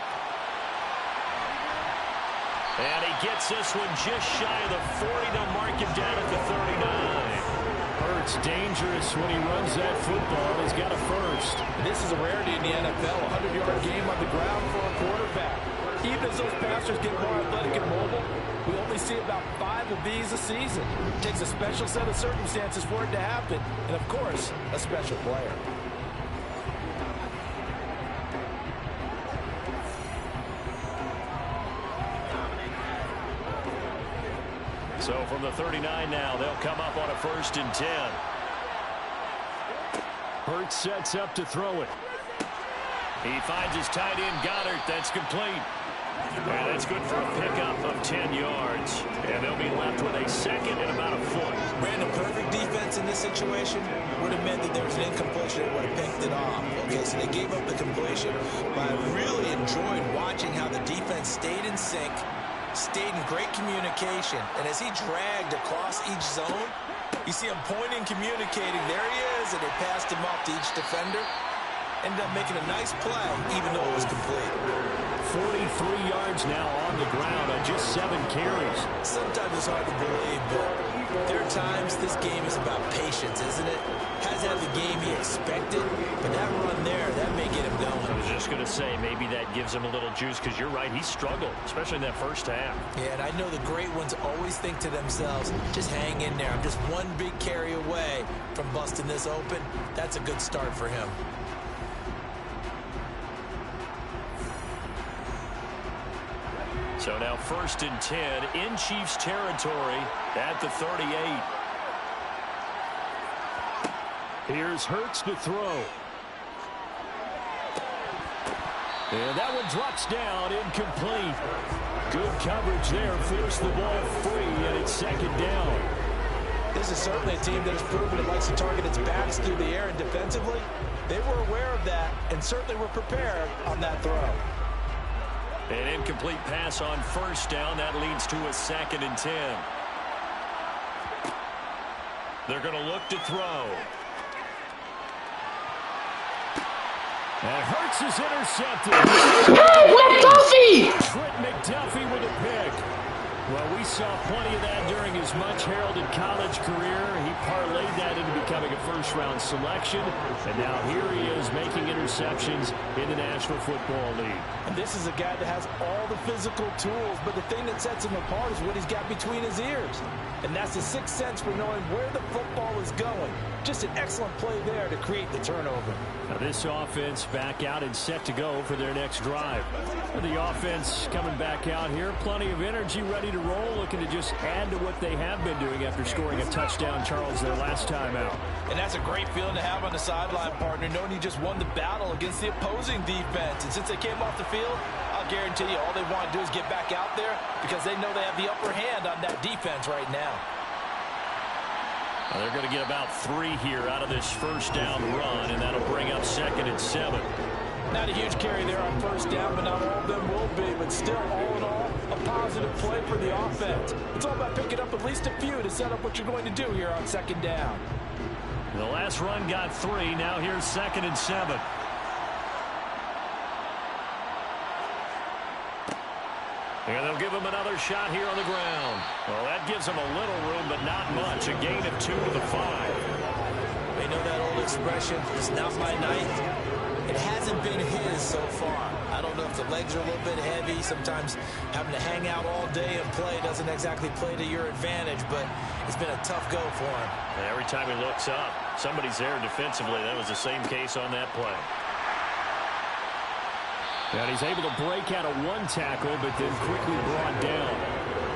And he gets this one just shy of the 40. They'll mark him down at the 39. Hurts dangerous when he runs that football. He's got a first. This is a rarity in the NFL, a 100-yard game on the ground for a quarterback. Even as those passers get more athletic and mobile, we only see about 5 of these a season. It takes a special set of circumstances for it to happen, and of course, a special player. So from the 39 now, they'll come up on a 1st and 10. Hurts sets up to throw it. He finds his tight end, Goddard. That's complete. And that's good for a pickup of 10 yards. And they'll be left with a second and about a foot. Brandon, perfect defense in this situation would have meant that there was an incompletion that would have picked it off. Okay, so they gave up the completion. But I really enjoyed watching how the defense stayed in sync, stayed in great communication, and as he dragged across each zone, you see him pointing, communicating. There he is, and they passed him off to each defender. Ended up making a nice play, even though it was complete. 43 yards now on the ground on just 7 carries. Sometimes it's hard to believe, but there are times this game is about patience, isn't it? Hasn't had the game he expected, but that run there, that may get him going. I was just going to say, maybe that gives him a little juice, because you're right, he struggled, especially in that first half. Yeah, and I know the great ones always think to themselves, just hang in there. I'm just one big carry away from busting this open. That's a good start for him. So now 1st and 10 in Chiefs territory at the 38. Here's Hurts to throw. And that one drops down, incomplete. Good coverage there, forced the ball free, and it's 2nd down. This is certainly a team that has proven it likes to target its backs through the air, and defensively, they were aware of that and certainly were prepared on that throw. An incomplete pass on 1st down. That leads to a 2nd and 10. They're going to look to throw. And Hurts is intercepted. McDuffie! Trent McDuffie with a pick. Well, we saw plenty of that during his much-heralded college career. He parlayed that into becoming a first-round selection, and now here he is making interceptions in the National Football League. And this is a guy that has all the physical tools, but the thing that sets him apart is what he's got between his ears. And that's the sixth sense for knowing where the football is going. Just an excellent play there to create the turnover. Now this offense back out and set to go for their next drive. The offense coming back out here, plenty of energy, ready to roll, looking to just add to what they have been doing after scoring a touchdown, Charles, their last time out. And that's a great feeling to have on the sideline, partner, knowing you just won the battle against the opposing defense. And since they came off the field, I'll guarantee you all they want to do is get back out there because they know they have the upper hand on that defense right now. They're going to get about 3 here out of this first down run, and that'll bring up 2nd and 7. Not a huge carry there on first down, but not all of them will be. But still, all in all, a positive play for the offense. It's all about picking up at least a few to set up what you're going to do here on 2nd down. The last run got 3. Now here's 2nd and 7. And they'll give him another shot here on the ground. Well, that gives him a little room, but not much. A gain of 2 to the 5. They know that old expression, it's not my night. It hasn't been his so far. I don't know if the legs are a little bit heavy. Sometimes having to hang out all day and play doesn't exactly play to your advantage, but it's been a tough go for him. And every time he looks up, somebody's there defensively. That was the same case on that play. And he's able to break out of 1 tackle, but then quickly brought down.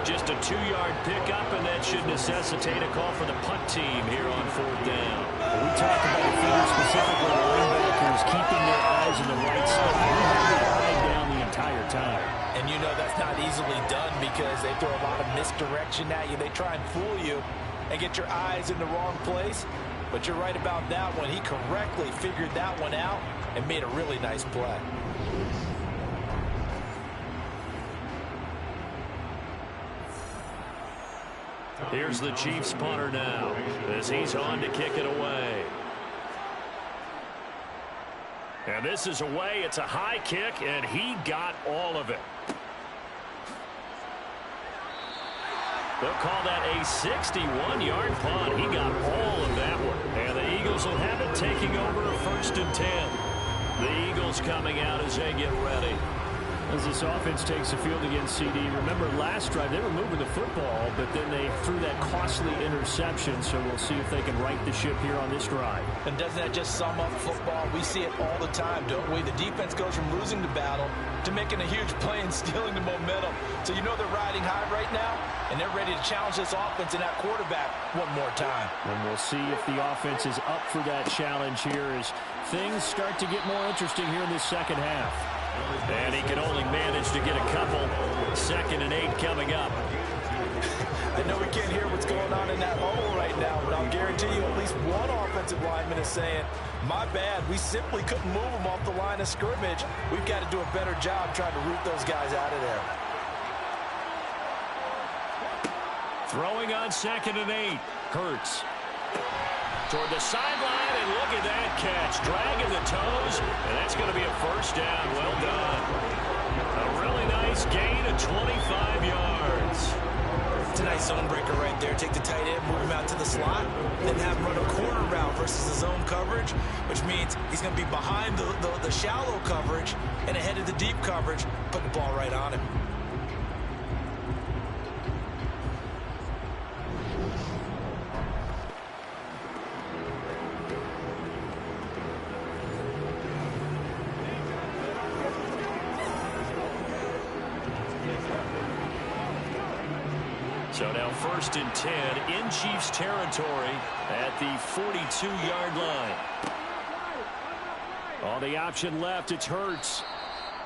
Just a 2-yard pickup, and that should necessitate a call for the punt team here on 4th down. We talked about a few specifically linebackers keeping their eyes in the right spot. We have their eye down the entire time. And you know that's not easily done because they throw a lot of misdirection at you. They try and fool you and get your eyes in the wrong place. But you're right about that one. He correctly figured that one out and made a really nice play. Here's the Chiefs punter now as he's on to kick it away. And this is away. It's a high kick, and he got all of it. They'll call that a 61-yard punt. He got all of that one. And the Eagles will have it, taking over 1st and 10. The Eagles coming out as they get ready. As this offense takes the field against CD, remember last drive they were moving the football, but then they threw that costly interception, so we'll see if they can right the ship here on this drive. And doesn't that just sum up football? We see it all the time, don't we? The defense goes from losing the battle to making a huge play and stealing the momentum. So you know they're riding high right now, and they're ready to challenge this offense and that quarterback one more time. And we'll see if the offense is up for that challenge here as things start to get more interesting here in this second half. And he can only manage to get a couple. 2nd and 8 coming up. I know we can't hear what's going on in that huddle right now, but I'll guarantee you at least one offensive lineman is saying, my bad, we simply couldn't move them off the line of scrimmage. We've got to do a better job trying to root those guys out of there. Throwing on 2nd and 8. Hurts. Toward the sideline, and look at that catch. Dragging the toes, and that's going to be a 1st down. Well done. A really nice gain of 25 yards. It's a nice zone breaker right there. Take the tight end, move him out to the slot, then have him run a corner route versus the zone coverage, which means he's going to be behind the shallow coverage and ahead of the deep coverage, putting the ball right on him. So now 1st and 10 in Chiefs territory at the 42-yard line. All the option left, it's Hurts.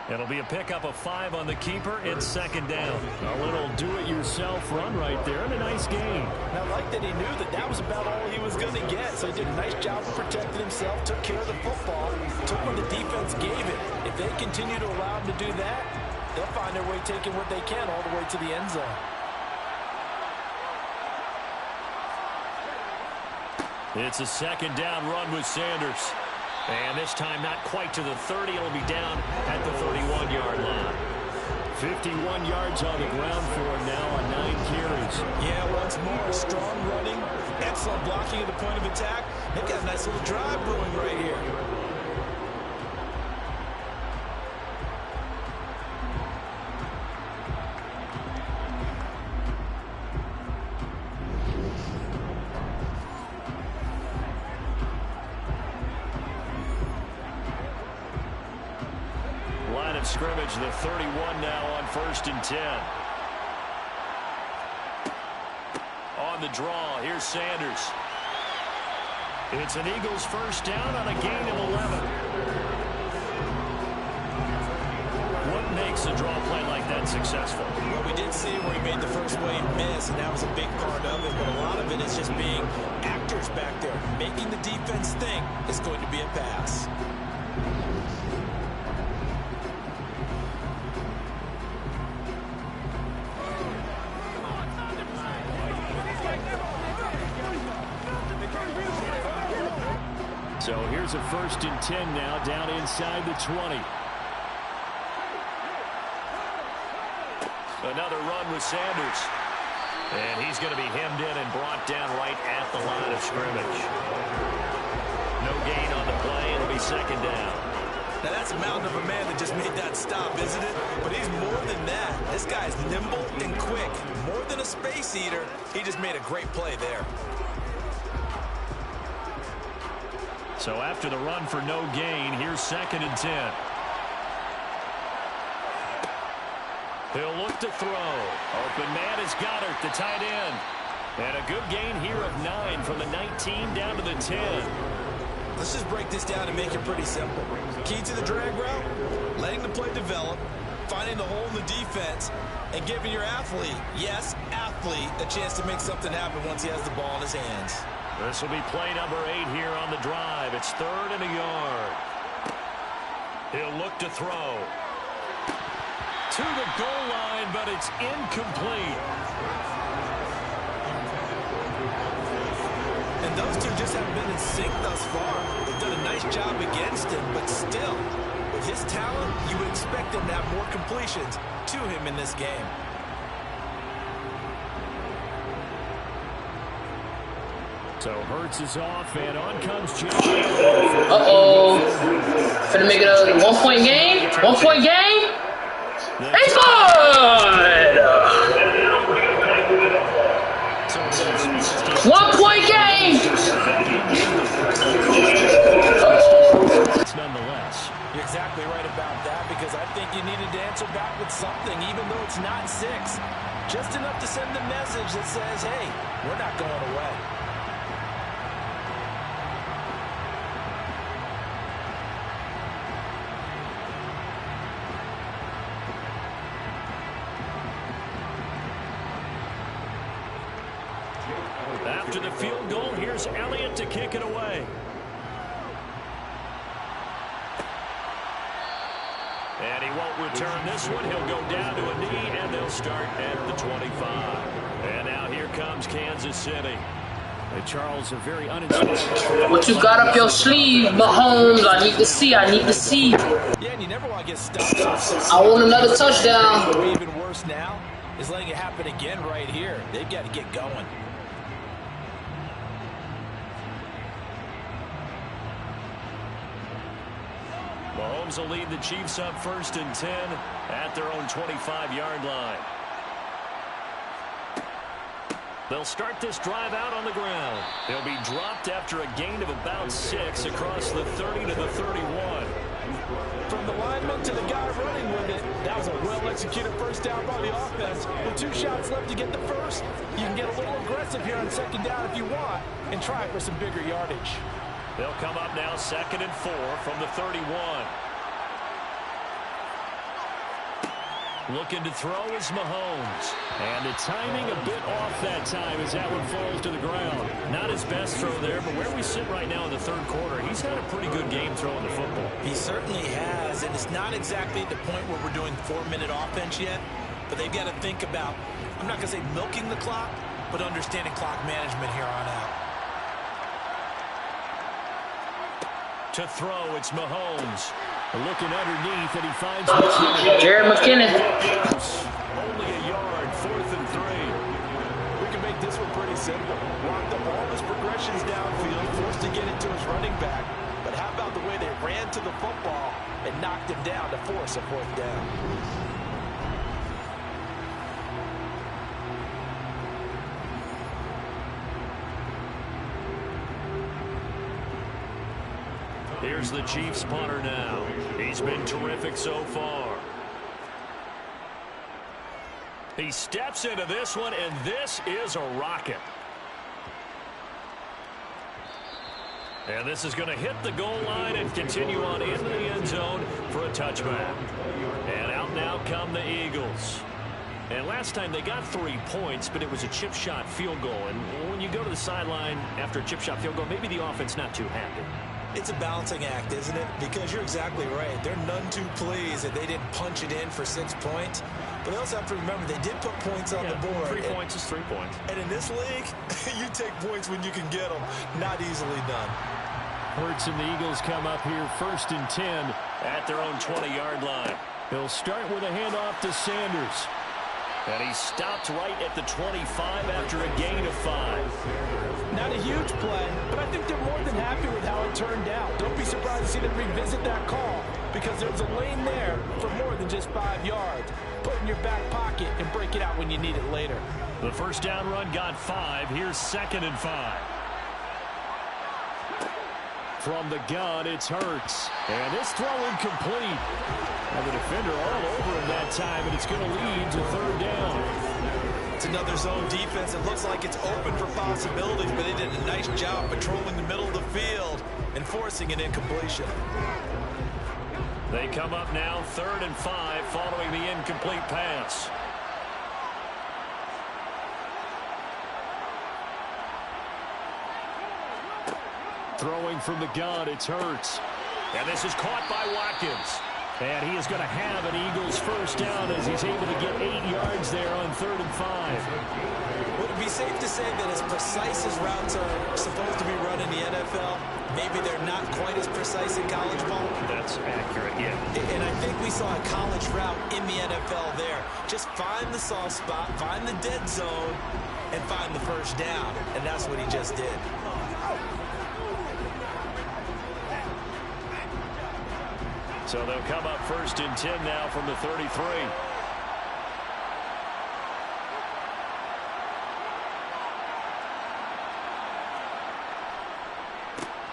It'll be a pickup of 5 on the keeper and 2nd down. A little do-it-yourself run right there and a nice gain. And I like that he knew that that was about all he was going to get. So he did a nice job of protecting himself, took care of the football, took what the defense gave him. If they continue to allow him to do that, they'll find their way taking what they can all the way to the end zone. It's a 2nd down run with Sanders. And this time not quite to the 30. It'll be down at the 31-yard line. 51 yards on the ground for him now on 9 carries. Yeah, once more, strong running, excellent blocking at the point of attack. They've got a nice little drive brewing right here. Line of scrimmage, the 31 now on 1st and 10. On the draw, here's Sanders. It's an Eagles first down on a gain of 11. What makes a draw play like that successful? Well, we did see where he made the first wave miss, and that was a big part of it, but a lot of it is just being actors back there. Making the defense think it's going to be a pass. So here's a 1st and 10 now down inside the 20. Another run with Sanders. And he's going to be hemmed in and brought down right at the line of scrimmage. No gain on the play. It'll be 2nd down. Now that's a mountain of a man that just made that stop, isn't it? But he's more than that. This guy's nimble and quick. More than a space eater, he just made a great play there. So after the run for no gain, here's 2nd and 10. He'll look to throw. Open man is Goddard, the tight end. And a good gain here of 9 from the 19 down to the 10. Let's just break this down and make it pretty simple. Key to the drag route, letting the play develop, finding the hole in the defense, and giving your athlete, yes, athlete, a chance to make something happen once he has the ball in his hands. This will be play number 8 here on the drive. It's 3rd and a yard. He'll look to throw. To the goal line, but it's incomplete. And those two just haven't been in sync thus far. They've done a nice job against him, but still, with his talent, you would expect him to have more completions to him in this game. So Hurts is off, and on comes Jimmy. Uh-oh. Finna make it a 1-point game? 1-point game? It's good! 1-point game! Nonetheless. You're exactly right about that, because I think you needed to answer back with something, even though it's not 6. Just enough to send the message that says, hey, we're not going away. After the field goal, here's Elliott to kick it away. And he won't return this one. He'll go down to a knee, and they'll start at the 25. And now here comes Kansas City. Charles, a very uninspired. What you got up your sleeve, Mahomes? I need to see. I need to see. Yeah, and you never want to get stuck. I want another touchdown. Even worse now is letting it happen again right here. They've got to get going. Mahomes will lead the Chiefs up 1st and 10 at their own 25-yard line. They'll start this drive out on the ground. They'll be dropped after a gain of about 6 across the 30 to the 31. From the lineman to the guy running with it, that was a well-executed first down by the offense. With 2 shots left to get the first, you can get a little aggressive here on 2nd down if you want and try for some bigger yardage. They'll come up now 2nd and 4 from the 31. Looking to throw is Mahomes. And the timing a bit off that time as that one falls to the ground. Not his best throw there, but where we sit right now in the 3rd quarter, he's had a pretty good game throwing the football. He certainly has, and it's not exactly at the point where we're doing 4-minute offense yet, but they've got to think about, I'm not going to say milking the clock, but understanding clock management here on out. To throw, it's Mahomes. Looking underneath, and he finds McKinnon. Jared McKinnon. Only a yard, 4th and 3. We can make this one pretty simple. Locked up all his progressions downfield, forced to get it to his running back. But how about the way they ran to the football and knocked him down to force a 4th down? Here's the Chiefs punter now. He's been terrific so far. He steps into this one, and this is a rocket. And this is going to hit the goal line and continue on into the end zone for a touchback. And out now come the Eagles. And last time they got 3 points, but it was a chip shot field goal. And when you go to the sideline after a chip shot field goal, maybe the offense not too happy. It's a balancing act, isn't it? Because you're exactly right. They're none too pleased that they didn't punch it in for 6 points. But they also have to remember they did put points on the board. 3 points is 3 points. And in this league, you take points when you can get them. Not easily done. Hurts and the Eagles come up here 1st and 10 at their own 20-yard line. He'll start with a handoff to Sanders. And he stopped right at the 25 after a gain of 5. Not a huge play, but I think they're more than happy with how it turned out. Don't be surprised to see them revisit that call because there's a lane there for more than just 5 yards. Put it in your back pocket and break it out when you need it later. The first down run got 5. Here's 2nd and 5. From the gun, it's Hurts. And this throw incomplete. And the defender all over him that time, and it's going to lead to 3rd down. It's another zone defense. It looks like it's open for possibilities, but they did a nice job patrolling the middle of the field and forcing an incompletion. They come up now 3rd and 5 following the incomplete pass. Throwing from the gun, it's Hurts. And this is caught by Watkins. And he is going to have an Eagles first down as he's able to get 8 yards there on 3rd and 5. Would it be safe to say that as precise as routes are supposed to be run in the NFL, maybe they're not quite as precise in college ball? That's accurate, yeah. And I think we saw a college route in the NFL there. Just find the soft spot, find the dead zone, and find the first down. And that's what he just did. So they'll come up 1st and 10 now from the 33.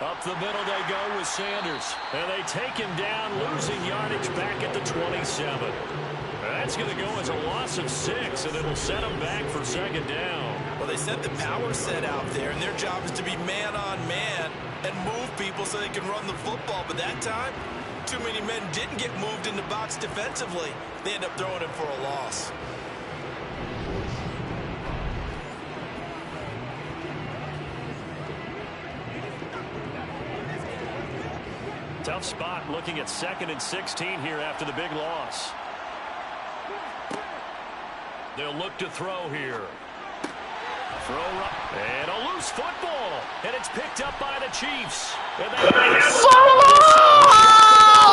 Up the middle they go with Sanders. And they take him down, losing yardage back at the 27. That's going to go as a loss of 6, and it'll set them back for 2nd down. Well, they sent the power set out there, and their job is to be man-on-man and move people so they can run the football. But that time, too many men didn't get moved in the box defensively. They end up throwing him for a loss. Tough spot looking at 2nd and 16 here after the big loss. They'll look to throw here. Throw right, and a loose football, and it's picked up by the Chiefs. And they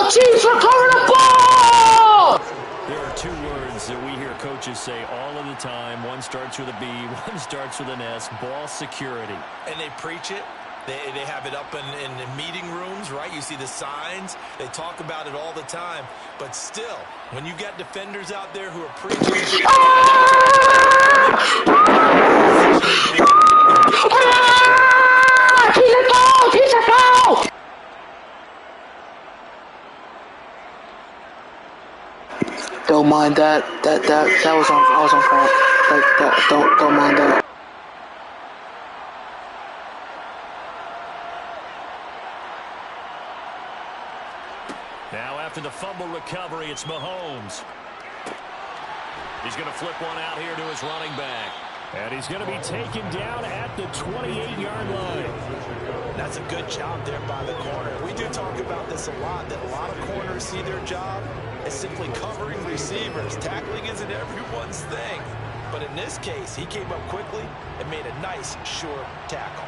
Chiefs recover the ball! There are 2 words that we hear coaches say all of the time. One starts with a B, one starts with an S, ball security. And they preach it. They have it up in meeting rooms, right? You see the signs. They talk about it all the time. But still, when you got defenders out there who are preaching Don't mind that. That was on. I was on crap. Don't mind that. Now after the fumble recovery, it's Mahomes. He's going to flip one out here to his running back. And he's going to be taken down at the 28-yard line. That's a good job there by the corner. We do talk about this a lot, that a lot of corners see their job as simply covering receivers. Tackling isn't everyone's thing. But in this case, he came up quickly and made a nice, short tackle.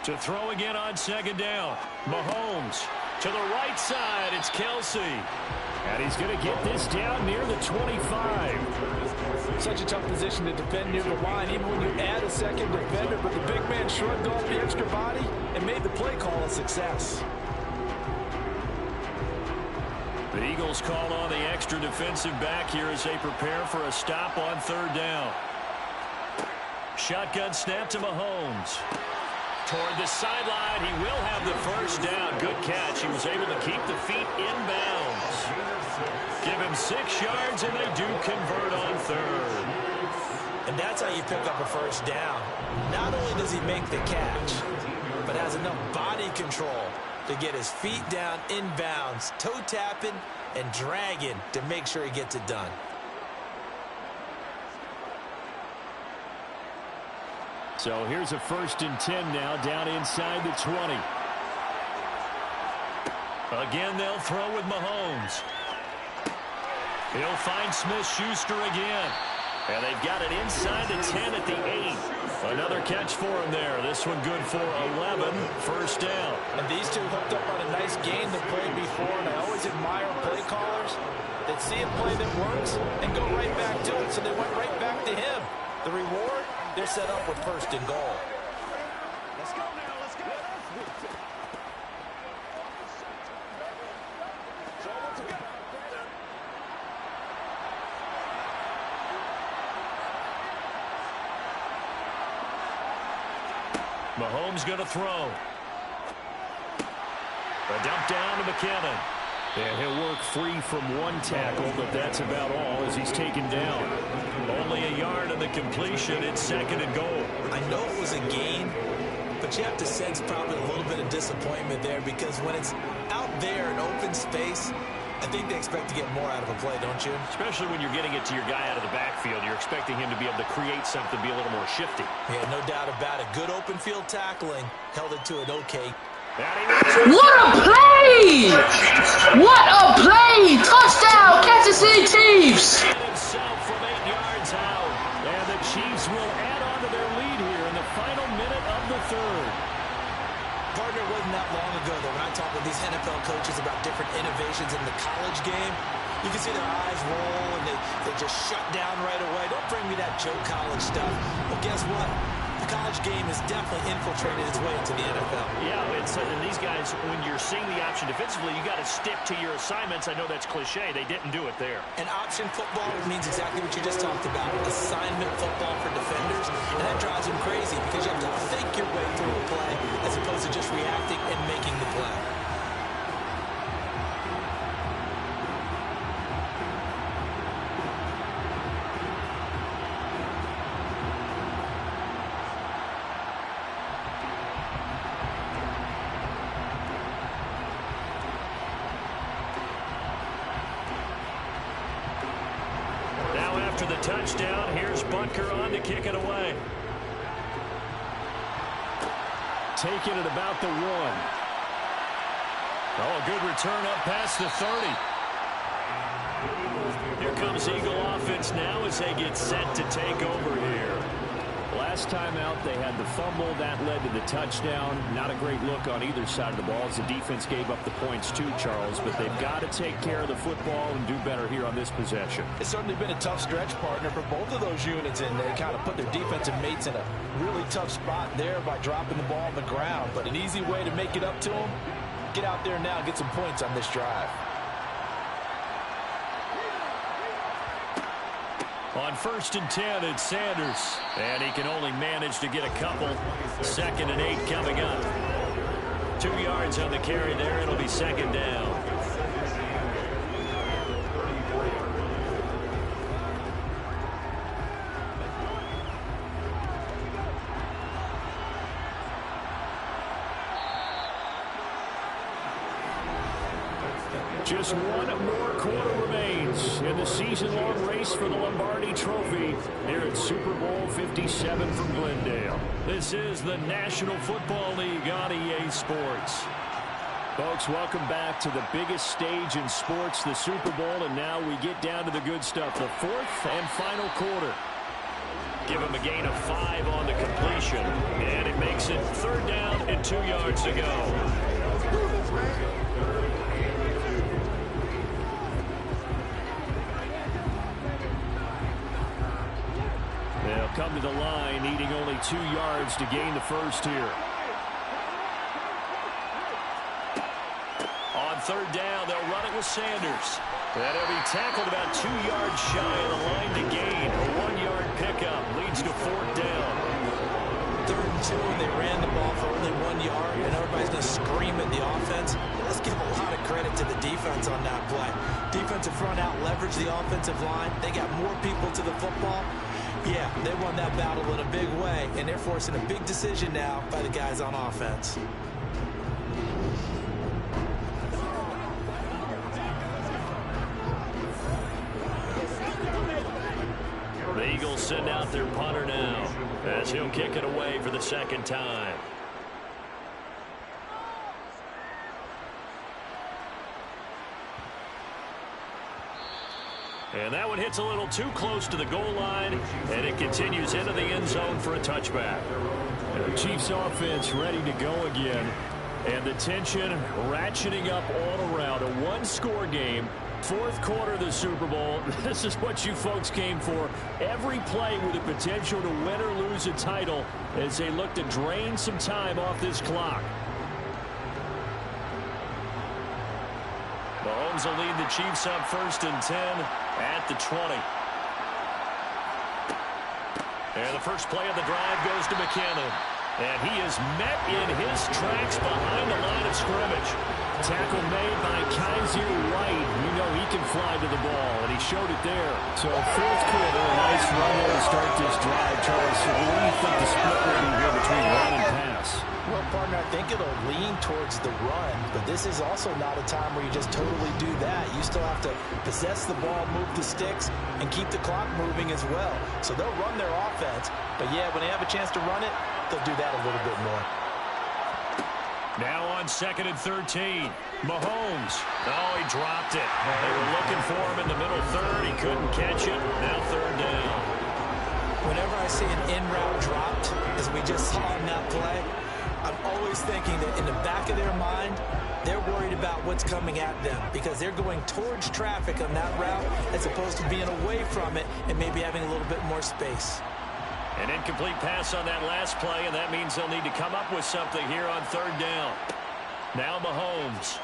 To throw again on second down. Mahomes to the right side. It's Kelsey. And he's going to get this down near the 25. Such a tough position to defend near the line, even when you add a second defender. But the big man shrugged off the extra body and made the play call a success. The Eagles call on the extra defensive back here as they prepare for a stop on third down. Shotgun snap to Mahomes. Toward the sideline, he will have the first down. Good catch. He was able to keep the feet inbounds. Give him 6 yards, and they do convert on third. And that's how you pick up a first down. Not only does he make the catch, but has enough body control to get his feet down inbounds, toe tapping and dragging to make sure he gets it done. So here's a 1st and 10 now, down inside the 20. Again, they'll throw with Mahomes. He'll find Smith-Schuster again. And they've got it inside the 10 at the 8. Another catch for him there. This one good for 11. First down. And these two hooked up on a nice game that played before, and I always admire play callers that see a play that works and go right back to it. So they went right back to him. The reward, they're set up with 1st and goal. Let's go now, let's go. Mahomes going to throw. A dump down to McKinnon. And he'll work free from one tackle, but that's about all as he's taken down. Only a yard on the completion. It's 2nd and goal. I know it was a gain, but you have to sense probably a little bit of disappointment there because when it's out there in open space, I think they expect to get more out of a play, don't you? Especially when you're getting it to your guy out of the backfield. You're expecting him to be able to create something, be a little more shifty. Yeah, no doubt about it. Good open field tackling. Held it to an okay. What a play! What a play! Touchdown, Kansas City Chiefs! Himself from 8 yards out. And the Chiefs will add on to their lead here in the final minute of the 3rd. Partner, wasn't that long ago that when I talk with these NFL coaches about different innovations in the college game, you can see their eyes roll and they just shut down right away. Don't bring me that Joe College stuff. Well, guess what? The college game has definitely infiltrated its way into the NFL. Yeah, and these guys, when you're seeing the option defensively, you got to stick to your assignments. I know that's cliche. They didn't do it there. And option football means exactly what you just talked about. Assignment football for defenders. And that drives them crazy because you have to think your way through a play as opposed to just reacting and making the play. After the touchdown, here's Butker on to kick it away. Taking it about the 1. Oh, a good return up past the 30. Here comes Eagle offense now as they get set to take over here. Last time out, they had the fumble. That led to the touchdown. Not a great look on either side of the ball as the defense gave up the points too, Charles. But they've got to take care of the football and do better here on this possession. It's certainly been a tough stretch, partner, for both of those units, and they kind of put their defensive mates in a really tough spot there by dropping the ball on the ground. But an easy way to make it up to them, get out there now and get some points on this drive. On 1st and 10, it's Sanders. And he can only manage to get a couple. 2nd and 8 coming up. 2 yards on the carry there. It'll be 2nd down. Just one more quarter remains in the season-long race for the Lombardi Trophy here at Super Bowl 57 from Glendale. This is the National Football League on EA Sports. Folks, welcome back to the biggest stage in sports, the Super Bowl, and now we get down to the good stuff, the 4th and final quarter. Give him a gain of 5 on the completion. And it makes it 3rd down and 2 yards to go. They'll come to the line, needing only 2 yards to gain the first here. On 3rd down, they'll run it with Sanders. And he'll be tackled about 2 yards shy of the line to gain. A 1-yard pickup leads to 4th down. 3rd and 2, and they ran the ball for only 1 yard, and everybody's going to scream at the offense. Let's give a lot of credit to the defense on that play. Defensive front out leveraged the offensive line. They got more people to the football. Yeah, they won that battle in a big way, and they're forcing a big decision now by the guys on offense. The Eagles send out their punter now as he'll kick it away for the 2nd time. And that one hits a little too close to the goal line, and it continues into the end zone for a touchback. The Chiefs offense ready to go again, and the tension ratcheting up all around. A 1-score game. 4th quarter of the Super Bowl. This is what you folks came for. Every play with the potential to win or lose a title as they look to drain some time off this clock. Mahomes will lead the Chiefs up 1st and 10 at the 20. And the first play of the drive goes to McKinnon. And he is met in his tracks behind the line of scrimmage. Tackle made by Kaiser White. You know he can fly to the ball, and he showed it there. So 4th quarter, a nice run there to start this drive, Charles. So what do you think the split will be here between run and pass? Well, partner, I think it'll lean towards the run, but this is also not a time where you just totally do that. You still have to possess the ball, move the sticks, and keep the clock moving as well. So they'll run their offense, but yeah, when they have a chance to run it, they'll do that a little bit more. Now on 2nd and 13. Mahomes. Oh, he dropped it. They were looking for him in the middle 3rd. He couldn't catch it. Now 3rd down. Whenever I see an in-route dropped, as we just saw in that play, I'm always thinking that in the back of their mind, they're worried about what's coming at them because they're going towards traffic on that route as opposed to being away from it and maybe having a little bit more space. An incomplete pass on that last play, and that means they'll need to come up with something here on 3rd down. Now Mahomes.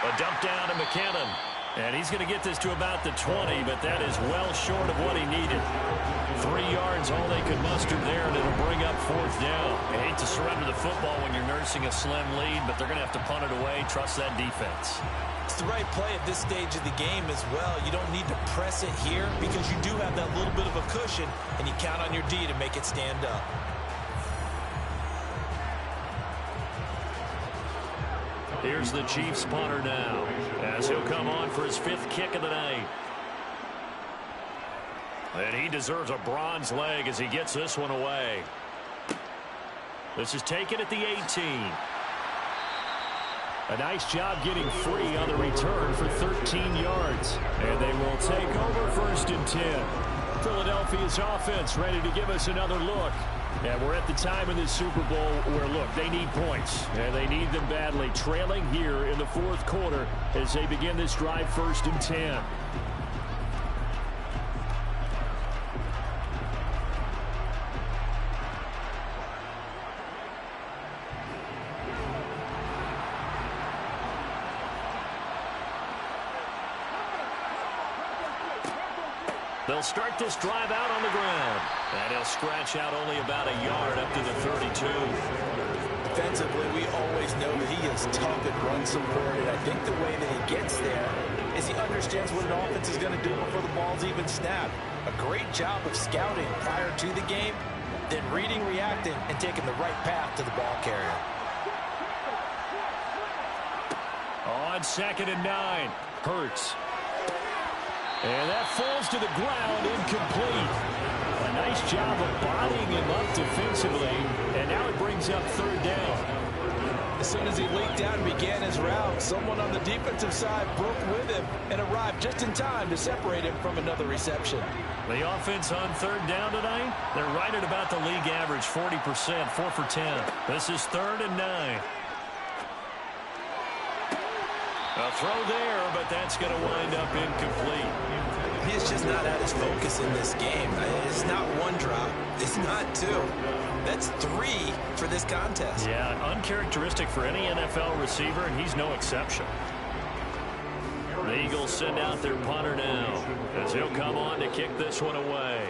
A dump down to McKinnon. And he's going to get this to about the 20, but that is well short of what he needed. 3 yards, all they could muster there, and it'll bring up 4th down. I hate to surrender the football when you're nursing a slim lead, but they're going to have to punt it away. Trust that defense. It's the right play at this stage of the game as well. You don't need to press it here because you do have that little bit of a cushion, and you count on your D to make it stand up. Here's the Chiefs punter now as he'll come on for his 5th kick of the night. And he deserves a bronze leg as he gets this one away. This is taken at the 18. A nice job getting free on the return for 13 yards. And they will take over 1st and 10. Philadelphia's offense ready to give us another look. And we're at the time in this Super Bowl where, look, they need points. And they need them badly. Trailing here in the 4th quarter as they begin this drive 1st and 10. They'll start this drive out on the ground. And he'll scratch out only about a yard up to the 32. Defensively, we always know that he is tough at run support, and I think the way that he gets there is he understands what an offense is going to do before the ball's even snapped. A great job of scouting prior to the game, then reading, reacting, and taking the right path to the ball carrier. On 2nd and 9, Hurts. And that falls to the ground, incomplete. A nice job of bodying him up defensively, and now it brings up 3rd down. As soon as he leaked out and began his route, someone on the defensive side broke with him and arrived just in time to separate him from another reception. The offense on third down tonight, they're right at about the league average, 40%, 4 for 10. This is 3rd and 9. A throw there, but that's going to wind up incomplete. He's just not at his focus in this game. It's not one drop. It's not two. That's 3 for this contest. Yeah, uncharacteristic for any NFL receiver, and he's no exception. The Eagles send out their punter now, as he'll come on to kick this one away.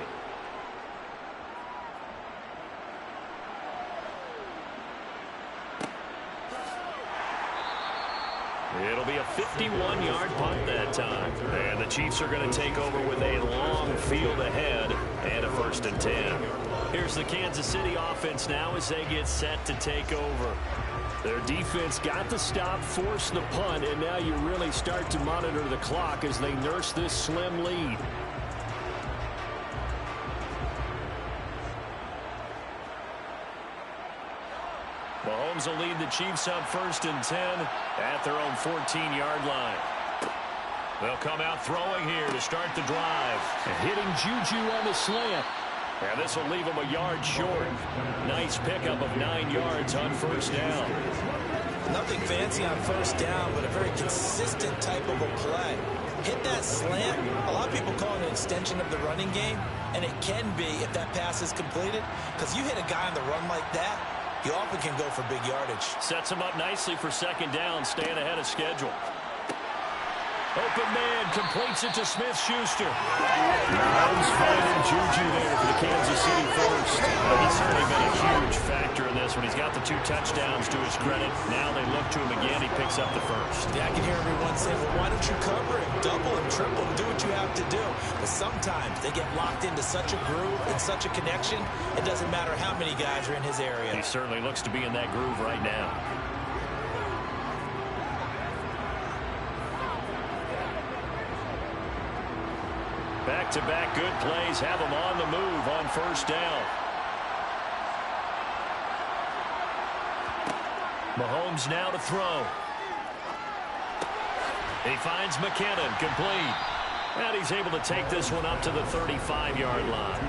It'll be a 51-yard punt that time. And the Chiefs are going to take over with a long field ahead and a 1st and 10. Here's the Kansas City offense now as they get set to take over. Their defense got the stop, forced the punt, and now you really start to monitor the clock as they nurse this slim lead. Mahomes will lead the Chiefs up 1st and 10 at their own 14-yard line. They'll come out throwing here to start the drive. Hitting Juju on the slant. And this will leave him a yard short. Nice pickup of 9 yards on 1st down. Nothing fancy on 1st down, but a very consistent type of a play. Hit that slant. A lot of people call it an extension of the running game, and it can be if that pass is completed, because you hit a guy on the run like that, you often can go for big yardage. Sets him up nicely for 2nd down, staying ahead of schedule. Open man completes it to Smith-Schuster. Mahomes finding Juju there for the Kansas City first. He's certainly been a huge factor in this one. He's got the 2 touchdowns to his credit. Now they look to him again. He picks up the 1st. Yeah, I can hear everyone say, well, why don't you cover him? Double him, triple him, do what you have to do. But sometimes they get locked into such a groove and such a connection, it doesn't matter how many guys are in his area. He certainly looks to be in that groove right now. Back-to-back good plays have him on the move on 1st down. Mahomes now to throw. He finds McKinnon, complete. And he's able to take this one up to the 35-yard line.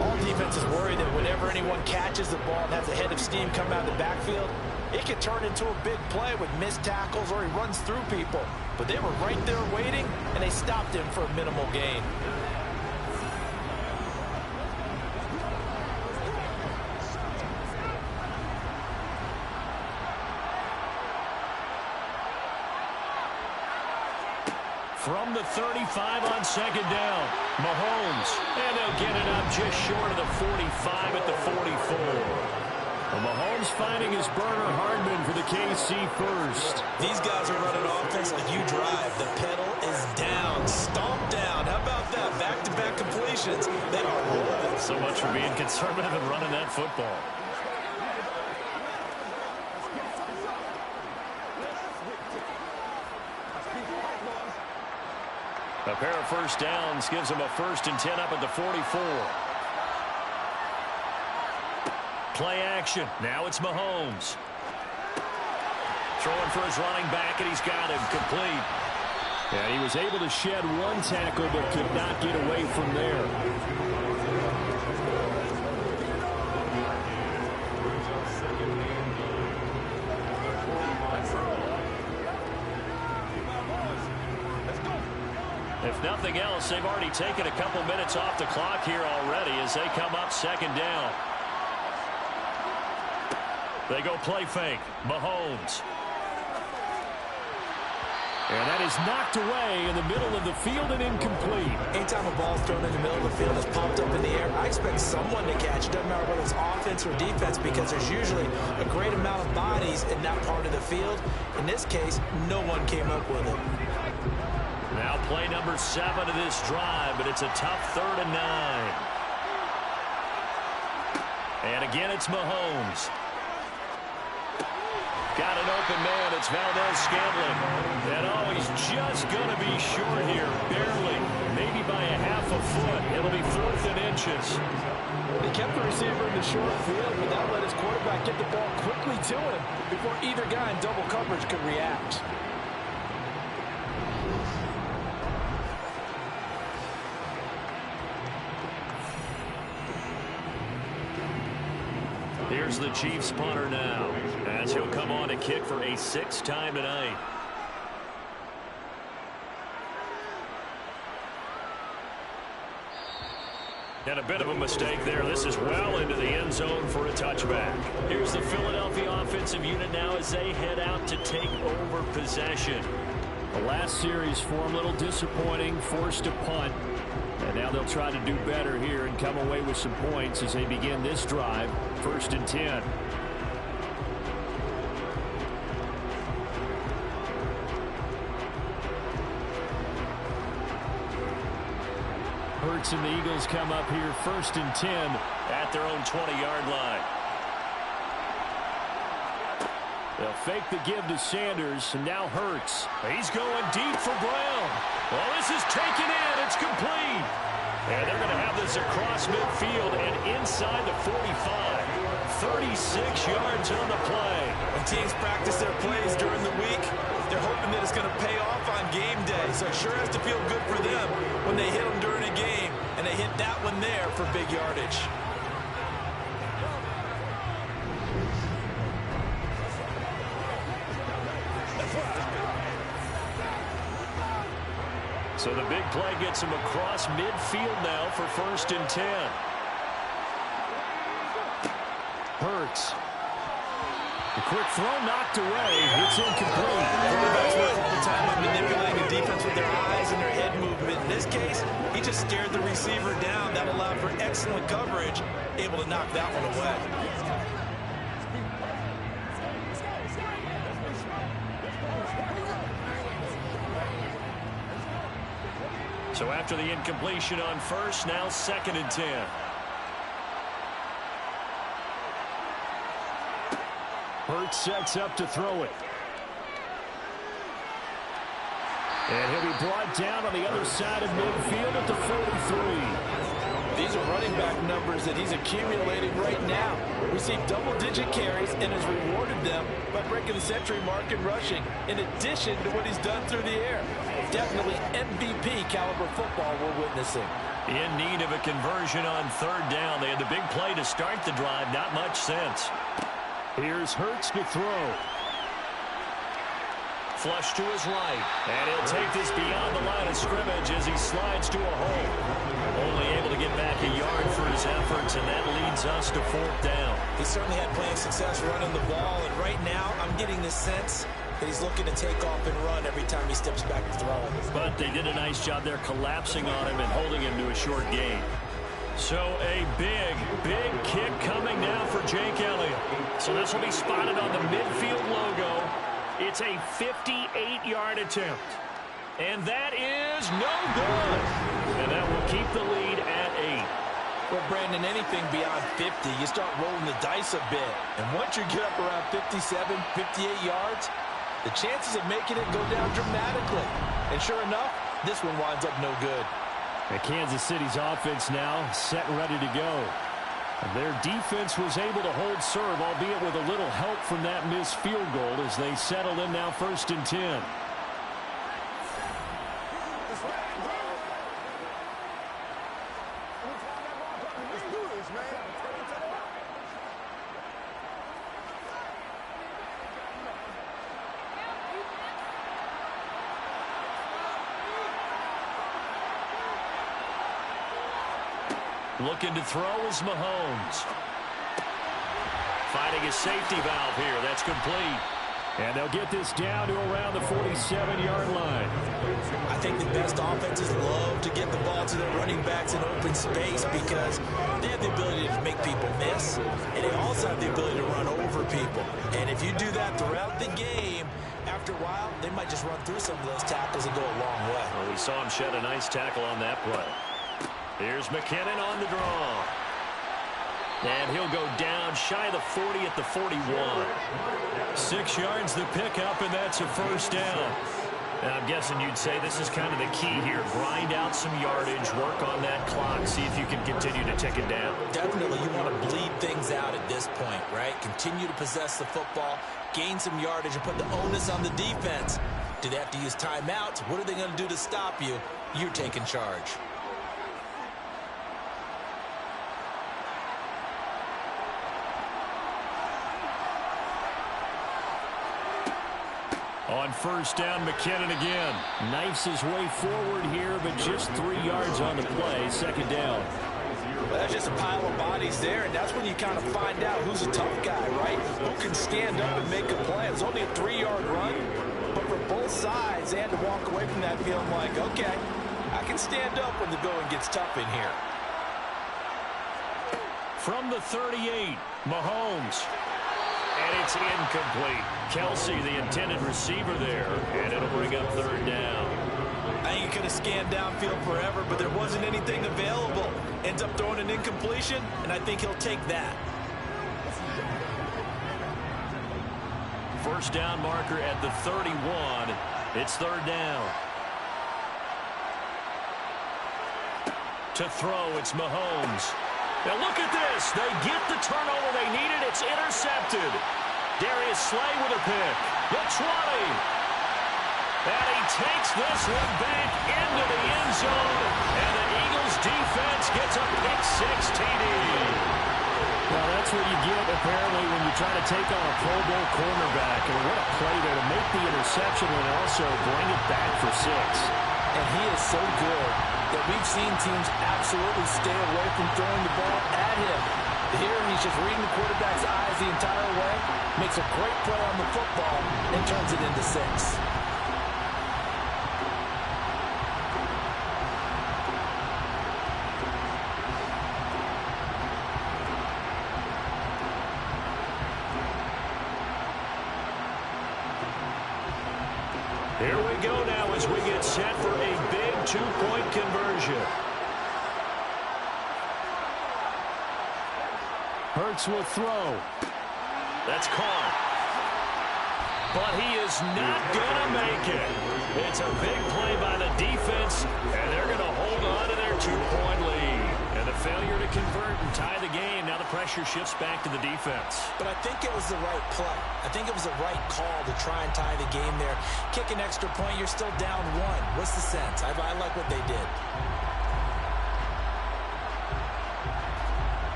All defenses worry that whenever anyone catches the ball and has a head of steam come out of the backfield, it can turn into a big play with missed tackles or he runs through people. But they were right there waiting, and they stopped him for a minimal gain. From the 35 on 2nd down, Mahomes. And they'll get it up just short of the 45 at the 44. Mahomes finding his burner Hardman for the KC first. These guys are running offense like you drive. The pedal is down, stomped down. How about that? Back-to-back completions. They are rolling. So much for being conservative and running that football. A pair of 1st downs gives them a 1st and 10 up at the 44. Play action. Now it's Mahomes. Throwing for his running back, and he's got him complete. And he was able to shed 1 tackle, but could not get away from there. If nothing else, they've already taken a couple minutes off the clock here already as they come up 2nd down. They go play fake. Mahomes. And that is knocked away in the middle of the field and incomplete. Anytime a ball thrown in the middle of the field is popped up in the air, I expect someone to catch. It doesn't matter whether it's offense or defense, because there's usually a great amount of bodies in that part of the field. In this case, no one came up with it. Now play number 7 of this drive, but it's a tough 3rd and 9. And again, it's Mahomes. Got an open man. It's Valdez-Scantling. And, oh, he's just going to be short here. Barely. Maybe by a half a foot. It'll be 4th and inches. They kept the receiver in the short field, but that let his quarterback get the ball quickly to him before either guy in double coverage could react. Here's the Chiefs punter now, as he'll come on to kick for a 6th time tonight. And a bit of a mistake there. This is well into the end zone for a touchback. Here's the Philadelphia offensive unit now as they head out to take over possession. The last series for them, a little disappointing, forced a punt. And now they'll try to do better here and come away with some points as they begin this drive. 1st and 10. Hurts and the Eagles come up here 1st and 10 at their own 20-yard line. They'll fake the give to Sanders, and now Hurts. He's going deep for Brown. Well, this is taken in. It's complete. And they're going to have this across midfield and inside the 45. 36 yards on the play. When teams practice their plays during the week, they're hoping that it's going to pay off on game day. So it sure has to feel good for them when they hit them during a game, and they hit that one there for big yardage. So the big play gets him across midfield now for 1st and 10. Hurts. The quick throw knocked away. It's incomplete. Quarterbacks work all the time on manipulating the defense with their eyes and their head movement. In this case, he just stared the receiver down. That allowed for excellent coverage, able to knock that one away. So after the incompletion on 1st, now 2nd and 10. Hurts sets up to throw it. And he'll be brought down on the other side of midfield at the 43. These are running back numbers that he's accumulating right now. Received double-digit carries and has rewarded them by breaking the century mark in rushing, in addition to what he's done through the air. Definitely MVP caliber football we're witnessing. In need of a conversion on 3rd down. They had the big play to start the drive. Not much sense. Here's Hurts to throw. Flush to his right. And he'll take this beyond the line of scrimmage as he slides to a hole. Only able to get back a yard for his efforts, and that leads us to 4th down. He certainly had plenty of success running the ball, and right now I'm getting the sense that he's looking to take off and run every time he steps back to throw. But they did a nice job there collapsing on him and holding him to a short gain. So a big, big kick coming now for Jake Elliott. So this will be spotted on the midfield logo. It's a 58-yard attempt. And that is no good. And that will keep the lead at 8. Well, Brandon, anything beyond 50, you start rolling the dice a bit. And once you get up around 57, 58 yards, the chances of making it go down dramatically. And sure enough, this one winds up no good. And Kansas City's offense now set and ready to go. And their defense was able to hold serve, albeit with a little help from that missed field goal as they settle in now 1st and 10. Looking to throw is Mahomes. Finding a safety valve here. That's complete. And they'll get this down to around the 47-yard line. I think the best offenses love to get the ball to their running backs in open space because they have the ability to make people miss, and they also have the ability to run over people. And if you do that throughout the game, after a while, they might just run through some of those tackles and go a long way. Well, we saw him shed a nice tackle on that play. Here's McKinnon on the draw. And he'll go down shy of the 40 at the 41. 6 yards the pickup, and that's a first down. And I'm guessing you'd say this is kind of the key here. Grind out some yardage, work on that clock, see if you can continue to tick it down. Definitely, you want to bleed things out at this point, right? Continue to possess the football, gain some yardage, and put the onus on the defense. Do they have to use timeouts? What are they going to do to stop you? You're taking charge. On first down, McKinnon again. Knifes his way forward here, but just 3 yards on the play. Second down. Well, that's just a pile of bodies there, and that's when you kind of find out who's a tough guy, right? Who can stand up and make a play. It's only a 3-yard run, but for both sides, they had to walk away from that feeling like, okay, I can stand up when the going gets tough in here. From the 38, Mahomes. And it's incomplete. Kelsey, the intended receiver there, and it'll bring up third down. I think he could have scanned downfield forever, but there wasn't anything available. Ends up throwing an incompletion, and I think he'll take that. First down marker at the 31. It's third down. To throw, it's Mahomes. Now look at this. They get the turnover they needed. It's intercepted. Darius Slay with a pick. The 20. And he takes this one back into the end zone. And the Eagles defense gets a pick-6 TD. Well, that's what you get, apparently, when you try to take on a Pro Bowl cornerback. And what a play there to make the interception and also bring it back for 6. And he is so good that we've seen teams absolutely stay away from throwing the ball at him. Here, he's just reading the quarterback's eyes the entire way, makes a great play on the football, and turns it into 6. Here we go now as we get set for a big 2-point conversion. Hurts will throw. That's caught. But he is not going to make it. It's a big play by the defense, and they're going to hold on to their 2-point lead. And the failure to convert and tie the game, now the pressure shifts back to the defense. But I think it was the right play. I think it was the right call to try and tie the game there. Kick an extra point, you're still down 1. What's the sense? I like what they did.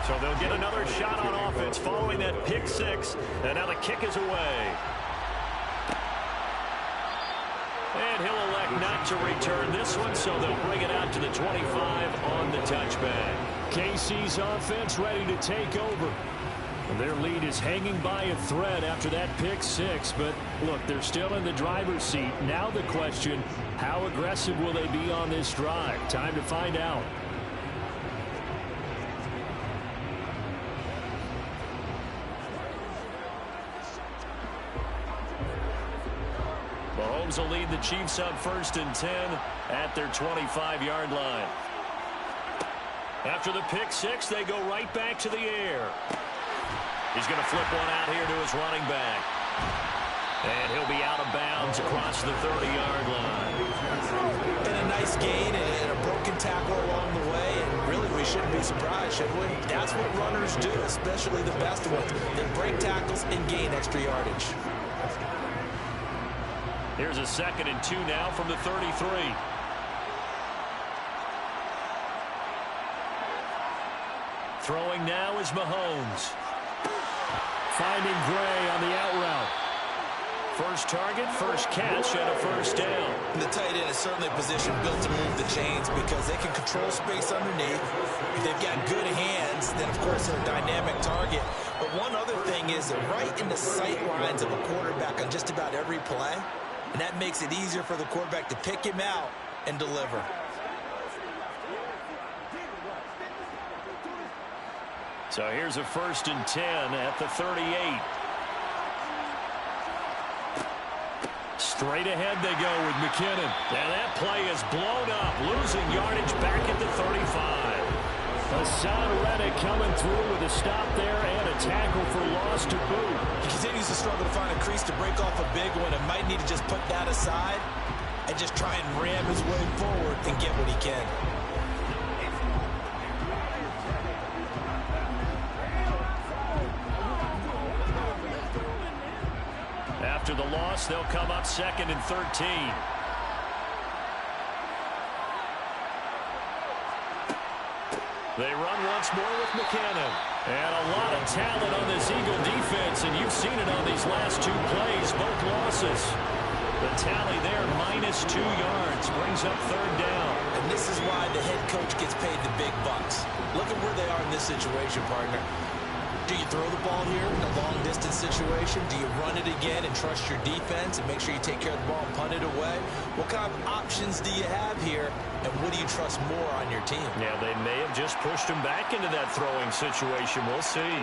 So they'll get another shot on offense following that pick-6, and now the kick is away. And he'll elect not to return this one, so they'll bring it out to the 25 on the touchback. KC's offense ready to take over. Their lead is hanging by a thread after that pick-6, but look, they're still in the driver's seat. Now the question, how aggressive will they be on this drive? Time to find out. Mahomes will lead the Chiefs up 1st and 10 at their 25-yard line. After the pick-6, they go right back to the air. He's going to flip one out here to his running back. And he'll be out of bounds across the 30-yard line. And a nice gain and a broken tackle along the way. And really, we shouldn't be surprised, should we? That's what runners do, especially the best ones. They break tackles and gain extra yardage. Here's a 2nd and 2 now from the 33. Throwing now is Mahomes. Finding Gray on the out route. First target, first catch, and a first down. And the tight end is certainly a position built to move the chains because they can control space underneath. If they've got good hands, then of course they're a dynamic target. But one other thing is they're right in the sight lines of a quarterback on just about every play. And that makes it easier for the quarterback to pick him out and deliver. So here's a 1st and 10 at the 38. Straight ahead they go with McKinnon. And that play is blown up, losing yardage back at the 35. Hassan Reddick coming through with a stop there and a tackle for loss to boot. He continues to struggle to find a crease to break off a big one and might need to just put that aside and just try and ram his way forward and get what he can. After the loss, they'll come up 2nd and 13. They run once more with McKinnon. And a lot of talent on this Eagle defense, and you've seen it on these last 2 plays, both losses. The tally there, -2 yards, brings up 3rd down. And this is why the head coach gets paid the big bucks. Look at where they are in this situation, partner. Do you throw the ball here in a long-distance situation? Do you run it again and trust your defense and make sure you take care of the ball and punt it away? What kind of options do you have here, and what do you trust more on your team? Yeah, they may have just pushed him back into that throwing situation. We'll see.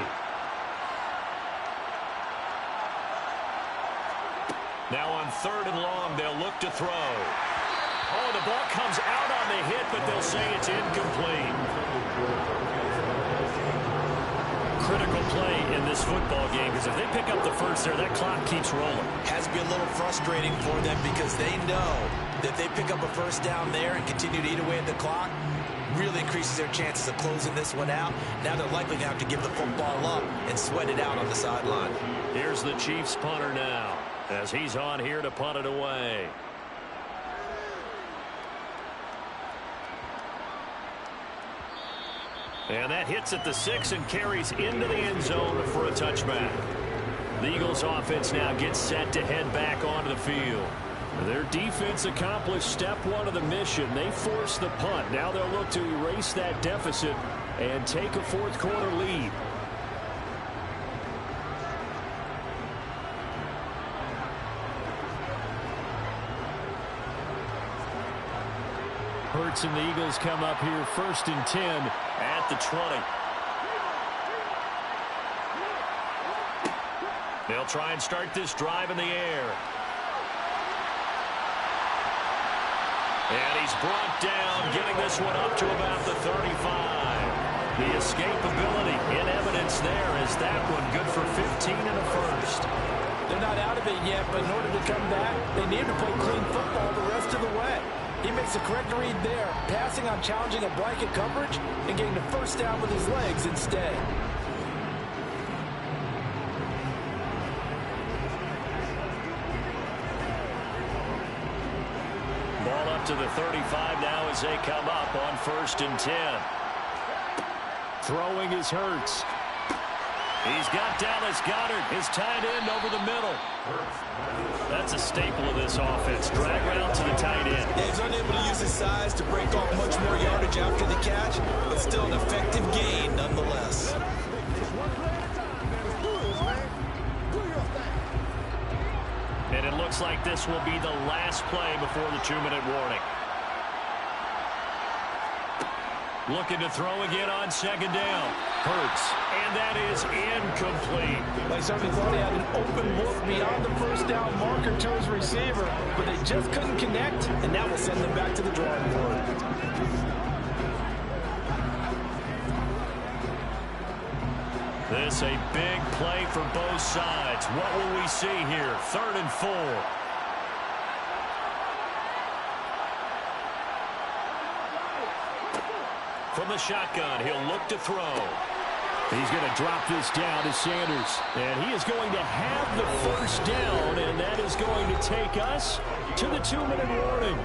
Now on 3rd and long, they'll look to throw. Oh, the ball comes out on the hit, but they'll say it's incomplete. Critical play in this football game, because if they pick up the first there, that clock keeps rolling. Has to be a little frustrating for them because they know that if they pick up a first down there and continue to eat away at the clock, really increases their chances of closing this one out. Now they're likely to have to give the football up and sweat it out on the sideline. Here's the Chiefs punter now, as he's on here to punt it away. And that hits at the 6 and carries into the end zone for a touchback. The Eagles offense now gets set to head back onto the field. Their defense accomplished step 1 of the mission. They forced the punt. Now they'll look to erase that deficit and take a 4th quarter lead. Hurts and the Eagles come up here 1st and 10 at the 20. They'll try and start this drive in the air. And he's brought down, getting this one up to about the 35. The escapability in evidence there as that one good for 15 and a first. They're not out of it yet, but in order to come back, they need to play clean football the rest of the way. He makes the correct read there, passing on challenging a blanket coverage and getting the first down with his legs instead. Ball up to the 35 now as they come up on 1st and 10. Throwing is Hurts. He's got Dallas Goedert, his tight end, over the middle. That's a staple of this offense. Drag route to the tight end. Yeah, he's unable to use his size to break off much more yardage after the catch, but still an effective gain nonetheless. And it looks like this will be the last play before the 2-minute warning. Looking to throw again on 2nd down. Hurts. And that is incomplete. They certainly thought he had an open look beyond the first down marker to his receiver, but they just couldn't connect, and that will send them back to the drawing board. This a big play for both sides. What will we see here? 3rd and 4. From the shotgun, he'll look to throw. He's going to drop this down to Sanders. And he is going to have the first down, and that is going to take us to the 2-minute warning.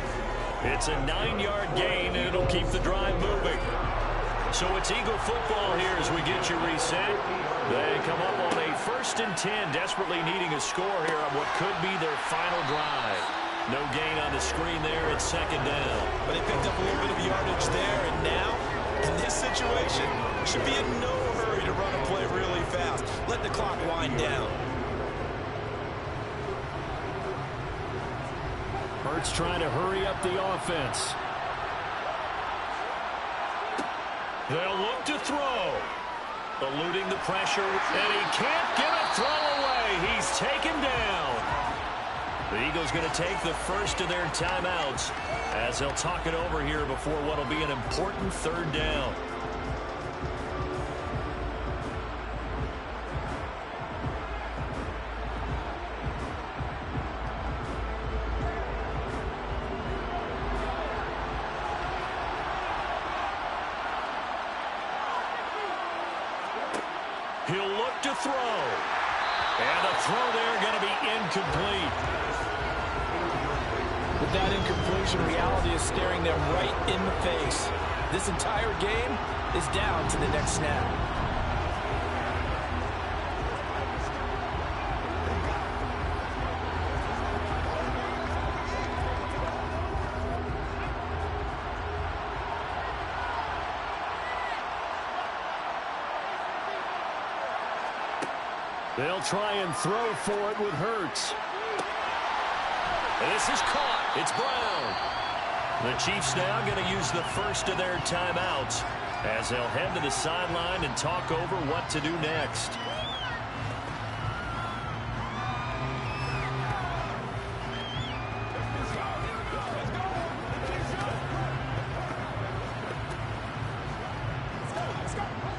It's a 9-yard gain, and it'll keep the drive moving. So it's Eagle football here as we get you reset. They come up on a 1st and 10, desperately needing a score here on what could be their final drive. No gain on the screen there. It's 2nd down. But they picked up a little bit of yardage there, and now, in this situation, should be in no hurry to run a play really fast. Let the clock wind down. Hurts trying to hurry up the offense. They'll look to throw. Eluding the pressure, and he can't get a throw away. He's taken down. The Eagles going to take the first of their timeouts as they'll talk it over here before what will be an important third down. He'll look to throw. And the throw there going to be incomplete. With that incompletion, reality is staring them right in the face. This entire game is down to the next snap. They'll try and throw for it with Hurts. And this is caught. It's Brown. The Chiefs now going to use the first of their timeouts as they'll head to the sideline and talk over what to do next.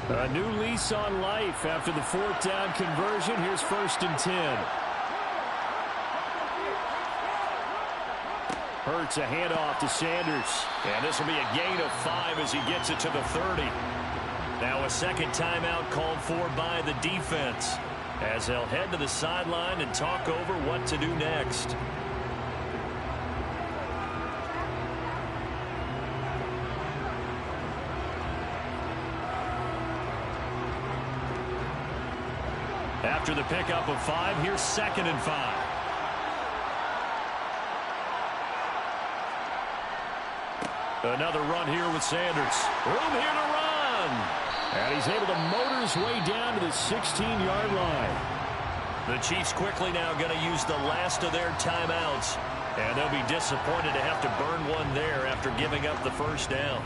A new lease on life after the fourth down conversion. Here's 1st and 10. Hurts a handoff to Sanders. And this will be a gain of 5 as he gets it to the 30. Now a second timeout called for by the defense as they'll head to the sideline and talk over what to do next. After the pickup of 5, here's 2nd and 5. Another run here with Sanders. Room here to run. And he's able to motor his way down to the 16-yard line. The Chiefs quickly now going to use the last of their timeouts. And they'll be disappointed to have to burn one there after giving up the first down.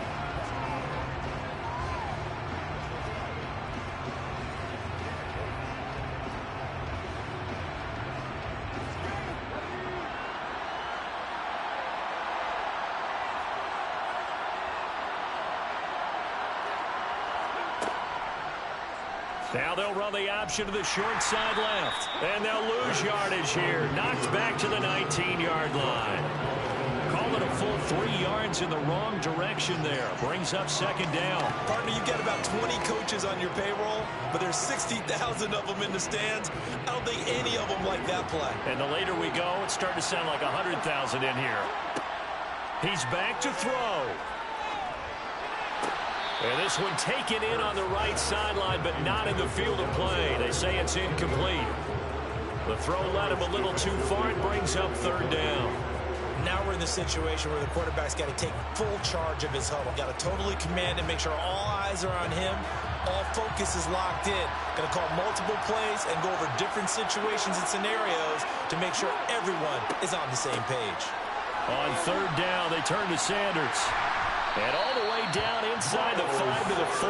Now they'll run the option to the short side left. And they'll lose yardage here. Knocked back to the 19-yard line. Call it a full 3 yards in the wrong direction there. Brings up 2nd down. Partner, you've got about 20 coaches on your payroll, but there's 60,000 of them in the stands. I don't think any of them like that play. And the later we go, it's starting to sound like 100,000 in here. He's back to throw. And this one taken in on the right sideline, but not in the field of play. They say it's incomplete. The throw led him a little too far. It brings up 3rd down. Now we're in the situation where the quarterback's got to take full charge of his huddle. Got to totally command and make sure all eyes are on him. All focus is locked in. Going to call multiple plays and go over different situations and scenarios to make sure everyone is on the same page. On 3rd down, they turn to Sanders. And all the way down inside the 5 to the 4.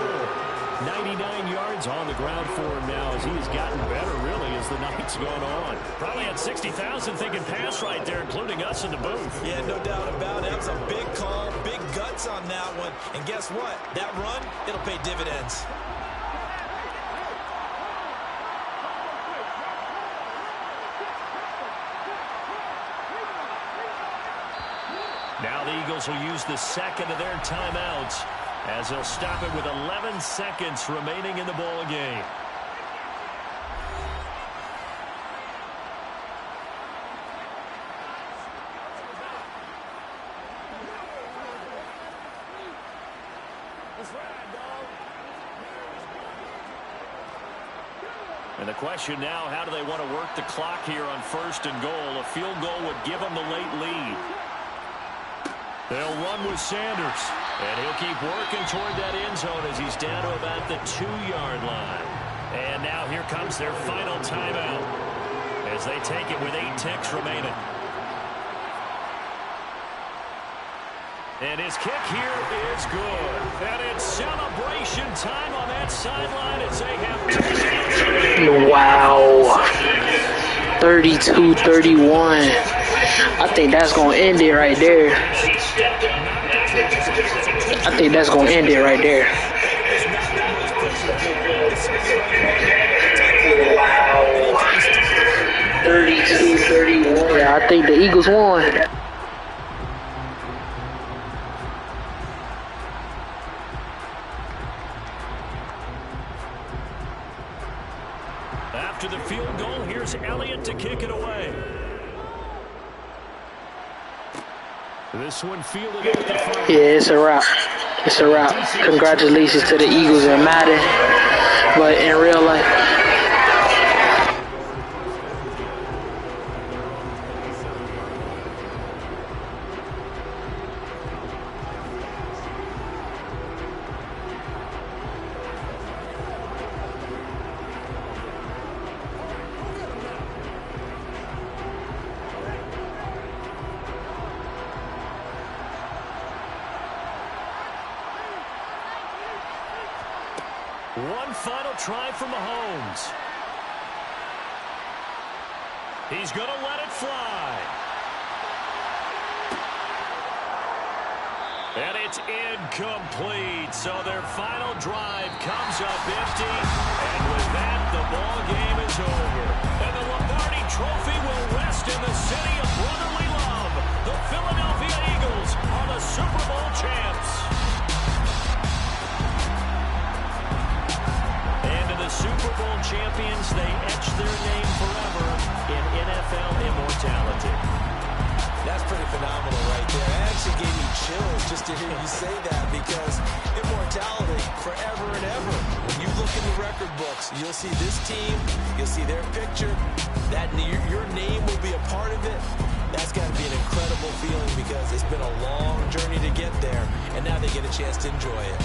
99 yards on the ground for him now as he has gotten better, really, as the night's gone on. Probably had 60,000 thinking pass right there, including us in the booth. Yeah, no doubt about it. That was a big call, big guts on that one. And guess what? That run, it'll pay dividends. Now the Eagles will use the 2nd of their timeouts as they'll stop it with 11 seconds remaining in the ball game. And the question now, how do they want to work the clock here on 1st and goal? A field goal would give them the late lead. They'll run with Sanders. And he'll keep working toward that end zone as he's down to about the 2-yard line. And now here comes their final timeout as they take it with 8 ticks remaining. And his kick here is good. And it's celebration time on that sideline as they have... Wow. 32-31. I think that's going to end it right there. I think that's going to end it right there. 32-31. Yeah, I think the Eagles won. After the field goal, here's Elliott to kick it away. This one fielded at the front. Yeah, it's a wrap. It's a wrap. Congratulations to the Eagles and Madden. But in real life, one final try from Mahomes. He's going to let it fly. And it's incomplete. So their final drive comes up empty. And with that, the ball game is over. And the Lombardi Trophy will rest in the city of brotherly love. The Philadelphia Eagles are the Super Bowl champs. Super Bowl champions, they etch their name forever in NFL immortality. That's pretty phenomenal right there. It actually gave me chills just to hear you say that, because immortality forever and ever. When you look in the record books, you'll see this team, you'll see their picture, that your name will be a part of it. That's got to be an incredible feeling, because it's been a long journey to get there, and now they get a chance to enjoy it.